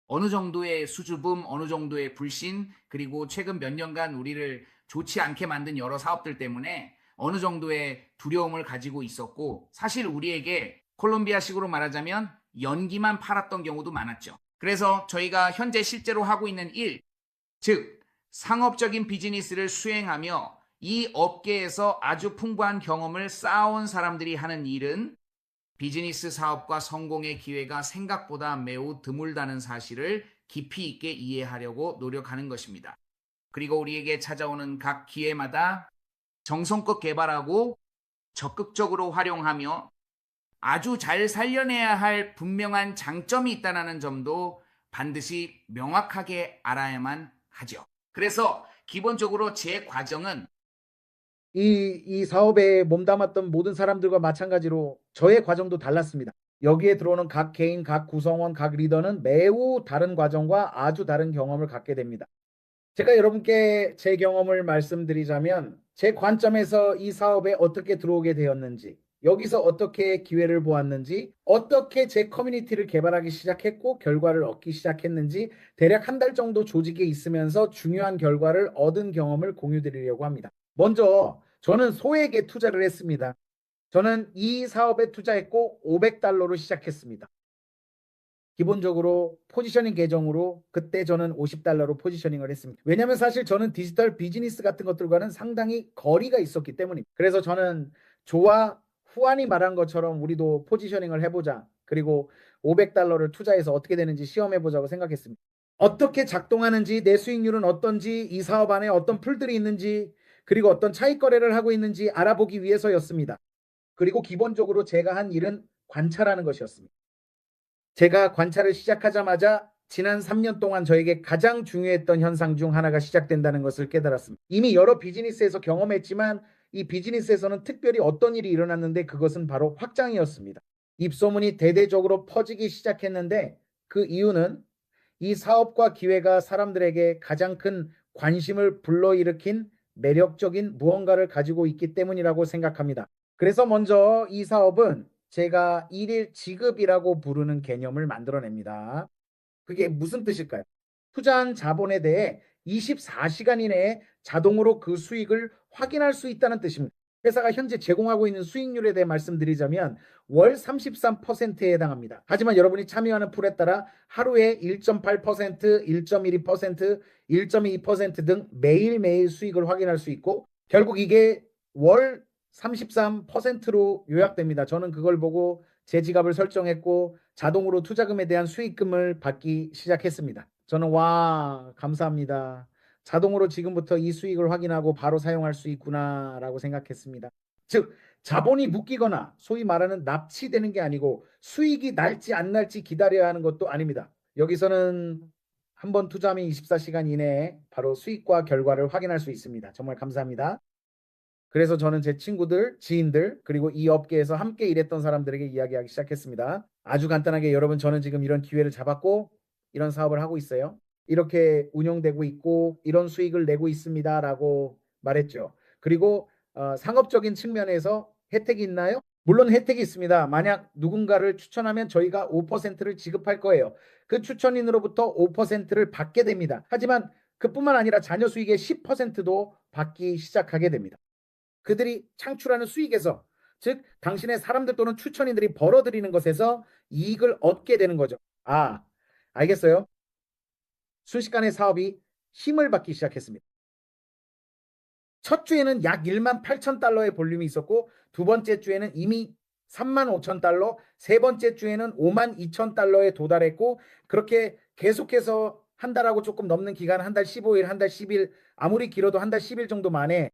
어느 정도의 수줍음, 어느 정도의 불신, 그리고 최근 몇 년간 우리를 좋지 않게 만든 여러 사업들 때문에 어느 정도의 두려움을 가지고 있었고, 사실 우리에게 콜롬비아식으로 말하자면 연기만 팔았던 경우도 많았죠. 그래서 저희가 현재 실제로 하고 있는 일, 즉, 상업적인 비즈니스를 수행하며 이 업계에서 아주 풍부한 경험을 쌓아온 사람들이 하는 일은 비즈니스 사업과 성공의 기회가 생각보다 매우 드물다는 사실을 깊이 있게 이해하려고 노력하는 것입니다. 그리고 우리에게 찾아오는 각 기회마다 정성껏 개발하고 적극적으로 활용하며 아주 잘 살려내야 할 분명한 장점이 있다는 점도 반드시 명확하게 알아야만 하죠. 그래서 기본적으로 제 과정은 이 사업에 몸담았던 모든 사람들과 마찬가지로 저의 과정도 달랐습니다. 여기에 들어오는 각 개인, 각 구성원, 각 리더는 매우 다른 과정과 아주 다른 경험을 갖게 됩니다. 제가 여러분께 제 경험을 말씀드리자면 제 관점에서 이 사업에 어떻게 들어오게 되었는지, 여기서 어떻게 기회를 보았는지, 어떻게 제 커뮤니티를 개발하기 시작했고 결과를 얻기 시작했는지 대략 한 달 정도 조직에 있으면서 중요한 결과를 얻은 경험을 공유드리려고 합니다. 먼저 저는 소액의 투자를 했습니다. 저는 이 사업에 투자했고 $500로 시작했습니다. 기본적으로 포지셔닝 계정으로 그때 저는 $50로 포지셔닝을 했습니다. 왜냐하면 사실 저는 디지털 비즈니스 같은 것들과는 상당히 거리가 있었기 때문입니다. 그래서 저는 조와 후안이 말한 것처럼 우리도 포지셔닝을 해보자. 그리고 $500를 투자해서 어떻게 되는지 시험해보자고 생각했습니다. 어떻게 작동하는지, 내 수익률은 어떤지, 이 사업 안에 어떤 풀들이 있는지, 그리고 어떤 차익 거래를 하고 있는지 알아보기 위해서였습니다. 그리고 기본적으로 제가 한 일은 관찰하는 것이었습니다. 제가 관찰을 시작하자마자 지난 3년 동안 저에게 가장 중요했던 현상 중 하나가 시작된다는 것을 깨달았습니다. 이미 여러 비즈니스에서 경험했지만 이 비즈니스에서는 특별히 어떤 일이 일어났는데 그것은 바로 확장이었습니다. 입소문이 대대적으로 퍼지기 시작했는데 그 이유는 이 사업과 기회가 사람들에게 가장 큰 관심을 불러일으킨 매력적인 무언가를 가지고 있기 때문이라고 생각합니다. 그래서 먼저 이 사업은 제가 일일 지급이라고 부르는 개념을 만들어냅니다. 그게 무슨 뜻일까요? 투자한 자본에 대해 24시간 이내에 자동으로 그 수익을 확인할 수 있다는 뜻입니다. 회사가 현재 제공하고 있는 수익률에 대해 말씀드리자면 월 33%에 해당합니다. 하지만 여러분이 참여하는 풀에 따라 하루에 1.8%, 1.12%, 1.2%등 매일매일 수익을 확인할 수 있고 결국 이게 월 33%로 요약됩니다. 저는 그걸 보고 제 지갑을 설정했고 자동으로 투자금에 대한 수익금을 받기 시작했습니다. 저는 와, 감사합니다. 자동으로 지금부터 이 수익을 확인하고 바로 사용할 수 있구나라고 생각했습니다. 즉, 자본이 묶이거나 소위 말하는 납치되는 게 아니고 수익이 날지 안 날지 기다려야 하는 것도 아닙니다. 여기서는 한번 투자하면 24시간 이내에 바로 수익과 결과를 확인할 수 있습니다. 정말 감사합니다. 그래서 저는 제 친구들, 지인들, 그리고 이 업계에서 함께 일했던 사람들에게 이야기하기 시작했습니다. 아주 간단하게 여러분, 저는 지금 이런 기회를 잡았고 이런 사업을 하고 있어요. 이렇게 운영되고 있고 이런 수익을 내고 있습니다라고 말했죠. 그리고 상업적인 측면에서 혜택이 있나요? 물론 혜택이 있습니다. 만약 누군가를 추천하면 저희가 5%를 지급할 거예요. 그 추천인으로부터 5%를 받게 됩니다. 하지만 그뿐만 아니라 자녀 수익의 10%도 받기 시작하게 됩니다. 그들이 창출하는 수익에서, 즉 당신의 사람들 또는 추천인들이 벌어들이는 것에서 이익을 얻게 되는 거죠. 아, 알겠어요? 순식간에 사업이 힘을 받기 시작했습니다. 첫 주에는 약 1만 8천 달러의 볼륨이 있었고 두 번째 주에는 이미 3만 5천 달러, 세 번째 주에는 5만 2천 달러에 도달했고 그렇게 계속해서 한 달하고 조금 넘는 기간, 한 달 15일, 한 달 10일, 아무리 길어도 한 달 10일 정도 만에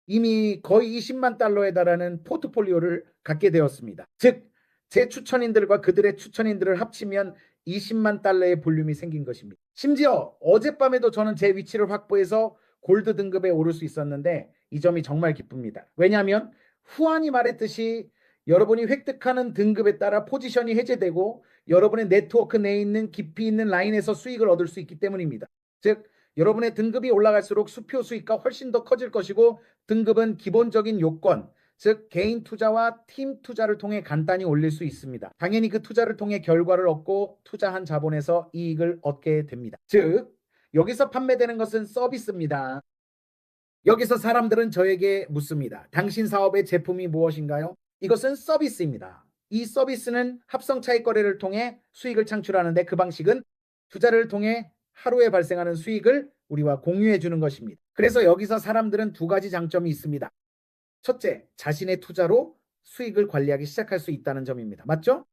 이미 거의 20만 달러에 달하는 포트폴리오를 갖게 되었습니다. 즉, 제 추천인들과 그들의 추천인들을 합치면 20만 달러의 볼륨이 생긴 것입니다. 심지어 어젯밤에도 저는 제 위치를 확보해서 골드 등급에 오를 수 있었는데 이 점이 정말 기쁩니다. 왜냐하면 후안이 말했듯이 여러분이 획득하는 등급에 따라 포지션이 해제되고 여러분의 네트워크 내에 있는 깊이 있는 라인에서 수익을 얻을 수 있기 때문입니다. 즉, 여러분의 등급이 올라갈수록 수표 수익가 훨씬 더 커질 것이고 등급은 기본적인 요건, 즉 개인 투자와 팀 투자를 통해 간단히 올릴 수 있습니다. 당연히 그 투자를 통해 결과를 얻고 투자한 자본에서 이익을 얻게 됩니다. 즉 여기서 판매되는 것은 서비스입니다. 여기서 사람들은 저에게 묻습니다. 당신 사업의 제품이 무엇인가요? 이것은 서비스입니다. 이 서비스는 합성 차익 거래를 통해 수익을 창출하는데 그 방식은 투자를 통해 하루에 발생하는 수익을 우리와 공유해 주는 것입니다. 그래서 여기서 사람들은 두 가지 장점이 있습니다. 첫째, 자신의 투자로 수익을 관리하기 시작할 수 있다는 점입니다. 맞죠?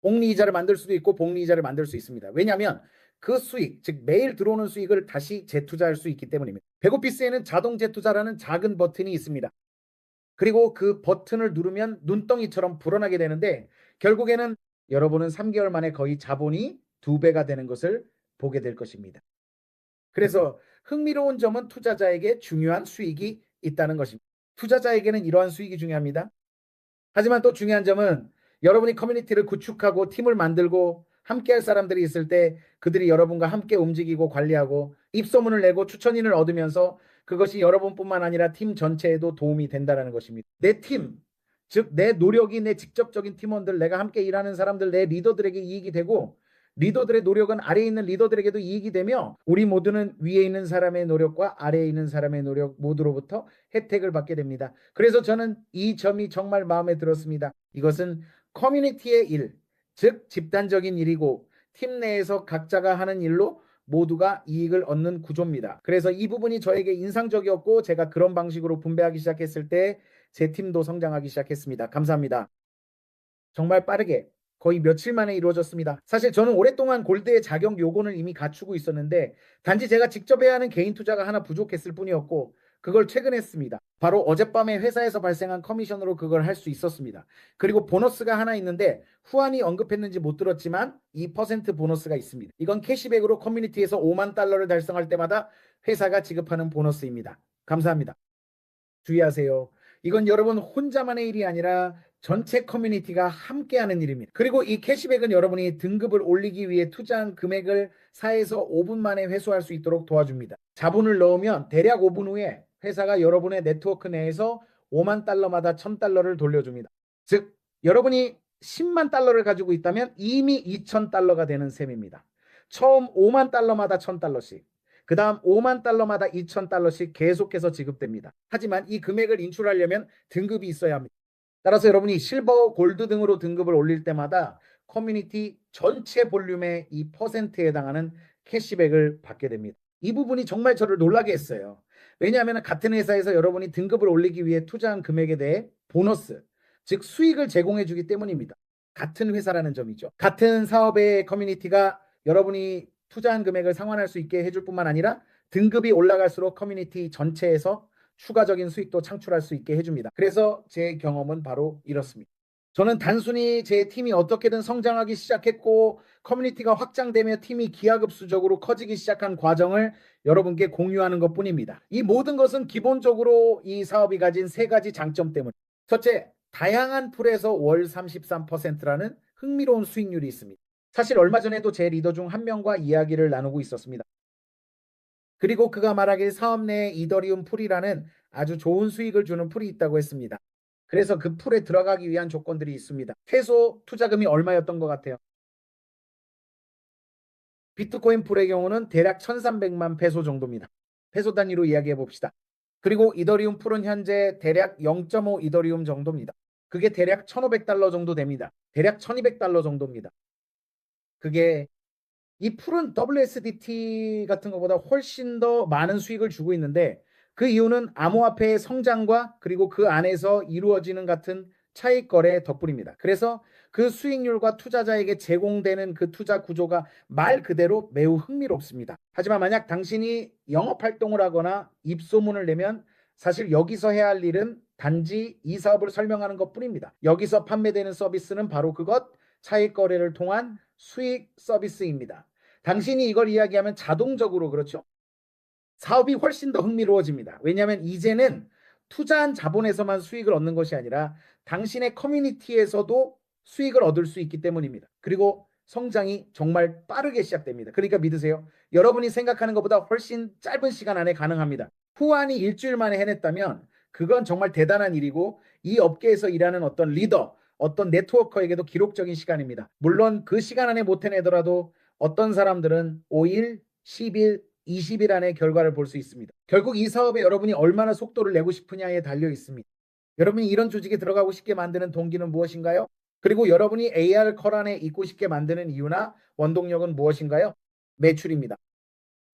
복리이자를 만들 수도 있고 복리이자를 만들 수 있습니다. 왜냐하면 그 수익, 즉 매일 들어오는 수익을 다시 재투자할 수 있기 때문입니다. 백오피스에는 자동 재투자라는 작은 버튼이 있습니다. 그리고 그 버튼을 누르면 눈덩이처럼 불어나게 되는데 결국에는 여러분은 3개월 만에 거의 자본이 2배가 되는 것을 보게 될 것입니다. 그래서 흥미로운 점은 투자자에게 중요한 수익이 있다는 것입니다. 투자자에게는 이러한 수익이 중요합니다. 하지만 또 중요한 점은 여러분이 커뮤니티를 구축하고 팀을 만들고 함께할 사람들이 있을 때 그들이 여러분과 함께 움직이고 관리하고 입소문을 내고 추천인을 얻으면서 그것이 여러분뿐만 아니라 팀 전체에도 도움이 된다는 것입니다. 내 팀, 즉 내 노력이 내 직접적인 팀원들, 내가 함께 일하는 사람들, 내 리더들에게 이익이 되고 리더들의 노력은 아래에 있는 리더들에게도 이익이 되며 우리 모두는 위에 있는 사람의 노력과 아래에 있는 사람의 노력 모두로부터 혜택을 받게 됩니다. 그래서 저는 이 점이 정말 마음에 들었습니다. 이것은 커뮤니티의 일, 즉 집단적인 일이고 팀 내에서 각자가 하는 일로 모두가 이익을 얻는 구조입니다. 그래서 이 부분이 저에게 인상적이었고 제가 그런 방식으로 분배하기 시작했을 때 제 팀도 성장하기 시작했습니다. 감사합니다. 정말 빠르게 거의 며칠 만에 이루어졌습니다. 사실 저는 오랫동안 골드의 자격 요건을 이미 갖추고 있었는데 단지 제가 직접 해야 하는 개인 투자가 하나 부족했을 뿐이었고 그걸 최근에 했습니다. 바로 어젯밤에 회사에서 발생한 커미션으로 그걸 할 수 있었습니다. 그리고 보너스가 하나 있는데 후안이 언급했는지 못 들었지만 2% 보너스가 있습니다. 이건 캐시백으로 커뮤니티에서 5만 달러를 달성할 때마다 회사가 지급하는 보너스입니다. 감사합니다. 주의하세요. 이건 여러분 혼자만의 일이 아니라 전체 커뮤니티가 함께하는 일입니다. 그리고 이 캐시백은 여러분이 등급을 올리기 위해 투자한 금액을 4에서 5분 만에 회수할 수 있도록 도와줍니다. 자본을 넣으면 대략 5분 후에 회사가 여러분의 네트워크 내에서 5만 달러마다 1,000달러를 돌려줍니다. 즉, 여러분이 10만 달러를 가지고 있다면 이미 2,000달러가 되는 셈입니다. 처음 5만 달러마다 1,000달러씩. 그 다음 5만 달러마다 2,000달러씩 계속해서 지급됩니다. 하지만 이 금액을 인출하려면 등급이 있어야 합니다. 따라서 여러분이 실버, 골드 등으로 등급을 올릴 때마다 커뮤니티 전체 볼륨의 이 퍼센트에 해당하는 캐시백을 받게 됩니다. 이 부분이 정말 저를 놀라게 했어요. 왜냐하면 같은 회사에서 여러분이 등급을 올리기 위해 투자한 금액에 대해 보너스, 즉 수익을 제공해 주기 때문입니다. 같은 회사라는 점이죠. 같은 사업의 커뮤니티가 여러분이 투자한 금액을 상환할 수 있게 해줄 뿐만 아니라 등급이 올라갈수록 커뮤니티 전체에서 추가적인 수익도 창출할 수 있게 해줍니다. 그래서 제 경험은 바로 이렇습니다. 저는 단순히 제 팀이 어떻게든 성장하기 시작했고 커뮤니티가 확장되며 팀이 기하급수적으로 커지기 시작한 과정을 여러분께 공유하는 것뿐입니다. 이 모든 것은 기본적으로 이 사업이 가진 세 가지 장점 때문에 첫째, 다양한 풀에서 월 33%라는 흥미로운 수익률이 있습니다. 사실 얼마 전에도 제 리더 중 한 명과 이야기를 나누고 있었습니다. 그리고 그가 말하길 사업 내에 이더리움 풀이라는 아주 좋은 수익을 주는 풀이 있다고 했습니다. 그래서 그 풀에 들어가기 위한 조건들이 있습니다. 최소 투자금이 얼마였던 것 같아요? 비트코인 풀의 경우는 대략 1,300만 페소 정도입니다. 페소 단위로 이야기해 봅시다. 그리고 이더리움 풀은 현재 대략 0.5 이더리움 정도입니다. 그게 대략 1,500달러 정도 됩니다. 대략 1,200달러 정도입니다. 그게 이 풀은 WSDT 같은 것보다 훨씬 더 많은 수익을 주고 있는데 그 이유는 암호화폐의 성장과 그리고 그 안에서 이루어지는 같은 차익 거래 덕분입니다. 그래서 그 수익률과 투자자에게 제공되는 그 투자 구조가 말 그대로 매우 흥미롭습니다. 하지만 만약 당신이 영업 활동을 하거나 입소문을 내면 사실 여기서 해야 할 일은 단지 이 사업을 설명하는 것뿐입니다. 여기서 판매되는 서비스는 바로 그것, 차익 거래를 통한 수익 서비스입니다. 당신이 이걸 이야기하면 자동적으로 그렇죠. 사업이 훨씬 더 흥미로워집니다. 왜냐하면 이제는 투자한 자본에서만 수익을 얻는 것이 아니라 당신의 커뮤니티에서도 수익을 얻을 수 있기 때문입니다. 그리고 성장이 정말 빠르게 시작됩니다. 그러니까 믿으세요. 여러분이 생각하는 것보다 훨씬 짧은 시간 안에 가능합니다. 후안이 일주일 만에 해냈다면 그건 정말 대단한 일이고 이 업계에서 일하는 어떤 리더, 어떤 네트워커에게도 기록적인 시간입니다. 물론 그 시간 안에 못 해내더라도 어떤 사람들은 5일, 10일, 20일 안에 결과를 볼 수 있습니다. 결국 이 사업에 여러분이 얼마나 속도를 내고 싶으냐에 달려 있습니다. 여러분이 이런 조직에 들어가고 싶게 만드는 동기는 무엇인가요? 그리고 여러분이 AR 컬안에 있고 싶게 만드는 이유나 원동력은 무엇인가요? 매출입니다.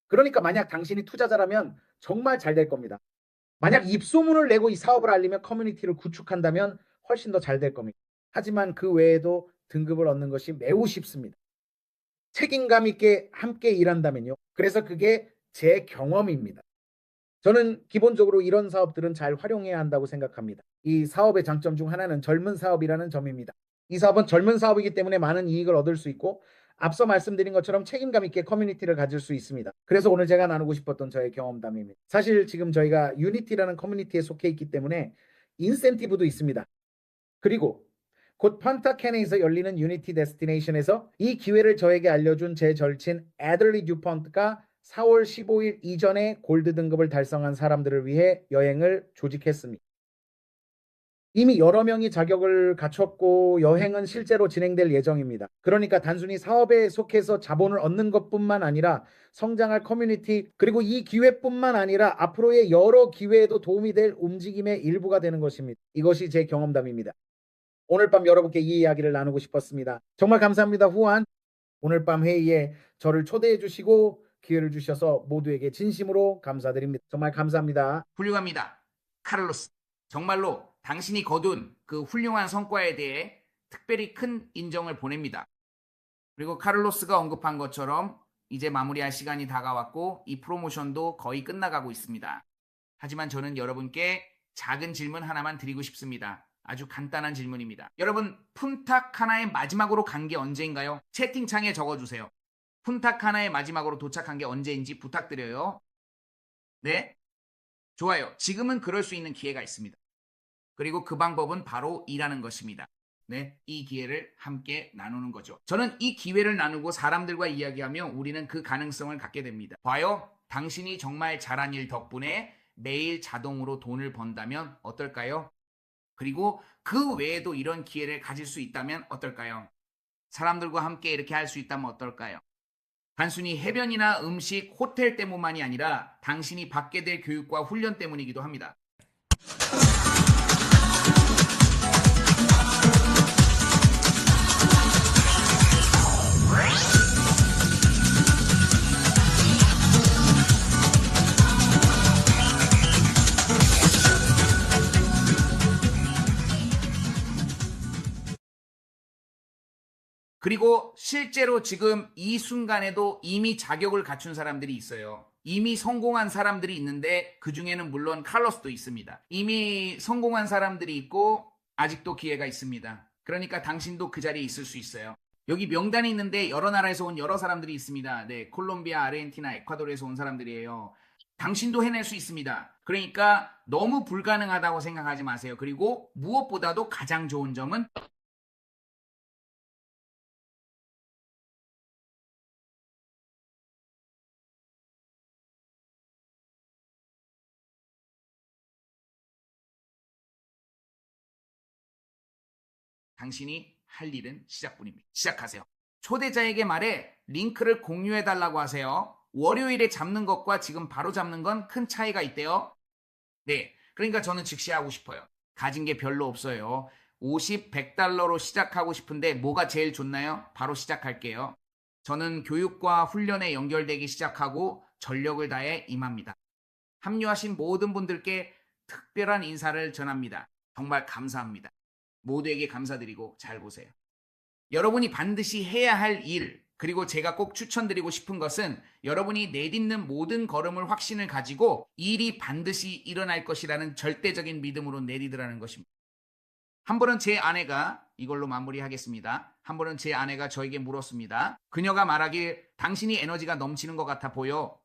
그러니까 만약 당신이 투자자라면 정말 잘 될 겁니다. 만약 입소문을 내고 이 사업을 알리며 커뮤니티를 구축한다면 훨씬 더 잘 될 겁니다. 하지만 그 외에도 등급을 얻는 것이 매우 쉽습니다. 책임감 있게 함께 일한다면요. 그래서 그게 제 경험입니다. 저는 기본적으로 이런 사업들은 잘 활용해야 한다고 생각합니다. 이 사업의 장점 중 하나는 젊은 사업이라는 점입니다. 이 사업은 젊은 사업이기 때문에 많은 이익을 얻을 수 있고 앞서 말씀드린 것처럼 책임감 있게 커뮤니티를 가질 수 있습니다. 그래서 오늘 제가 나누고 싶었던 저의 경험담입니다. 사실 지금 저희가 유니티라는 커뮤니티에 속해 있기 때문에 인센티브도 있습니다. 그리고 곧 펀타캔에서 열리는 유니티 데스티네이션에서 이 기회를 저에게 알려준 제 절친 애들리 듀펀트가 4월 15일 이전에 골드 등급을 달성한 사람들을 위해 여행을 조직했습니다. 이미 여러 명이 자격을 갖췄고 여행은 실제로 진행될 예정입니다. 그러니까 단순히 사업에 속해서 자본을 얻는 것뿐만 아니라 성장할 커뮤니티 그리고 이 기회뿐만 아니라 앞으로의 여러 기회에도 도움이 될 움직임의 일부가 되는 것입니다. 이것이 제 경험담입니다. 오늘 밤 여러분께 이 이야기를 나누고 싶었습니다. 정말 감사합니다, 후안. 오늘 밤 회의에 저를 초대해 주시고 기회를 주셔서 모두에게 진심으로 감사드립니다. 정말 감사합니다. 훌륭합니다. 카를로스. 정말로 당신이 거둔 그 훌륭한 성과에 대해 특별히 큰 인정을 보냅니다. 그리고 카를로스가 언급한 것처럼 이제 마무리할 시간이 다가왔고 이 프로모션도 거의 끝나가고 있습니다. 하지만 저는 여러분께 작은 질문 하나만 드리고 싶습니다. 아주 간단한 질문입니다. 여러분, 푼탁 하나의 마지막으로 간 게 언제인가요? 채팅창에 적어주세요. 푼탁 하나의 마지막으로 도착한 게 언제인지 부탁드려요. 네? 좋아요. 지금은 그럴 수 있는 기회가 있습니다. 그리고 그 방법은 바로 일하는 것입니다. 네, 이 기회를 함께 나누는 거죠. 저는 이 기회를 나누고 사람들과 이야기하며 우리는 그 가능성을 갖게 됩니다. 봐요. 당신이 정말 잘한 일 덕분에 매일 자동으로 돈을 번다면 어떨까요? 그리고 그 외에도 이런 기회를 가질 수 있다면 어떨까요? 사람들과 함께 이렇게 할 수 있다면 어떨까요? 단순히 해변이나 음식, 호텔 때문만이 아니라 당신이 받게 될 교육과 훈련 때문이기도 합니다. 그리고 실제로 지금 이 순간에도 이미 자격을 갖춘 사람들이 있어요. 이미 성공한 사람들이 있는데 그 중에는 물론 칼로스도 있습니다. 이미 성공한 사람들이 있고 아직도 기회가 있습니다. 그러니까 당신도 그 자리에 있을 수 있어요. 여기 명단이 있는데 여러 나라에서 온 여러 사람들이 있습니다. 네, 콜롬비아, 아르헨티나, 에콰도르에서 온 사람들이에요. 당신도 해낼 수 있습니다. 그러니까 너무 불가능하다고 생각하지 마세요. 그리고 무엇보다도 가장 좋은 점은 당신이 할 일은 시작뿐입니다. 시작하세요. 초대자에게 말해 링크를 공유해달라고 하세요. 월요일에 잡는 것과 지금 바로 잡는 건 큰 차이가 있대요. 네. 그러니까 저는 즉시 하고 싶어요. 가진 게 별로 없어요. 50, 100달러로 시작하고 싶은데 뭐가 제일 좋나요? 바로 시작할게요. 저는 교육과 훈련에 연결되기 시작하고 전력을 다해 임합니다. 합류하신 모든 분들께 특별한 인사를 전합니다. 정말 감사합니다. 모두에게 감사드리고 잘 보세요. 여러분이 반드시 해야 할 일, 그리고 제가 꼭 추천드리고 싶은 것은 여러분이 내딛는 모든 걸음을 확신을 가지고 일이 반드시 일어날 것이라는 절대적인 믿음으로 내딛으라는 것입니다. 한 번은 제 아내가, 이걸로 마무리하겠습니다. 한 번은 제 아내가 저에게 물었습니다. 그녀가 말하길 당신이 에너지가 넘치는 것 같아 보여.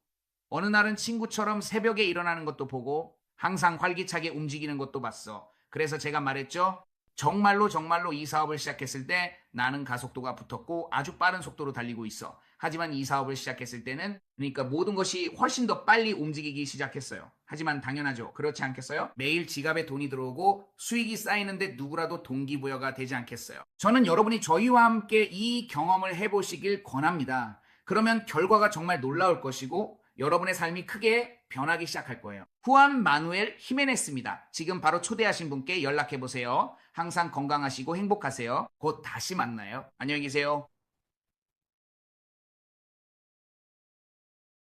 어느 날은 친구처럼 새벽에 일어나는 것도 보고 항상 활기차게 움직이는 것도 봤어. 그래서 제가 말했죠. 정말로 이 사업을 시작했을 때 나는 가속도가 붙었고 아주 빠른 속도로 달리고 있어. 하지만 이 사업을 시작했을 때는 그러니까 모든 것이 훨씬 더 빨리 움직이기 시작했어요. 하지만 당연하죠. 그렇지 않겠어요? 매일 지갑에 돈이 들어오고 수익이 쌓이는데 누구라도 동기부여가 되지 않겠어요? 저는 여러분이 저희와 함께 이 경험을 해보시길 권합니다. 그러면 결과가 정말 놀라울 것이고 여러분의 삶이 크게 변하기 시작할 거예요. 후안 마누엘 히메네스입니다. 지금 바로 초대하신 분께 연락해보세요. 항상 건강하시고 행복하세요. 곧 다시 만나요. 안녕히 계세요.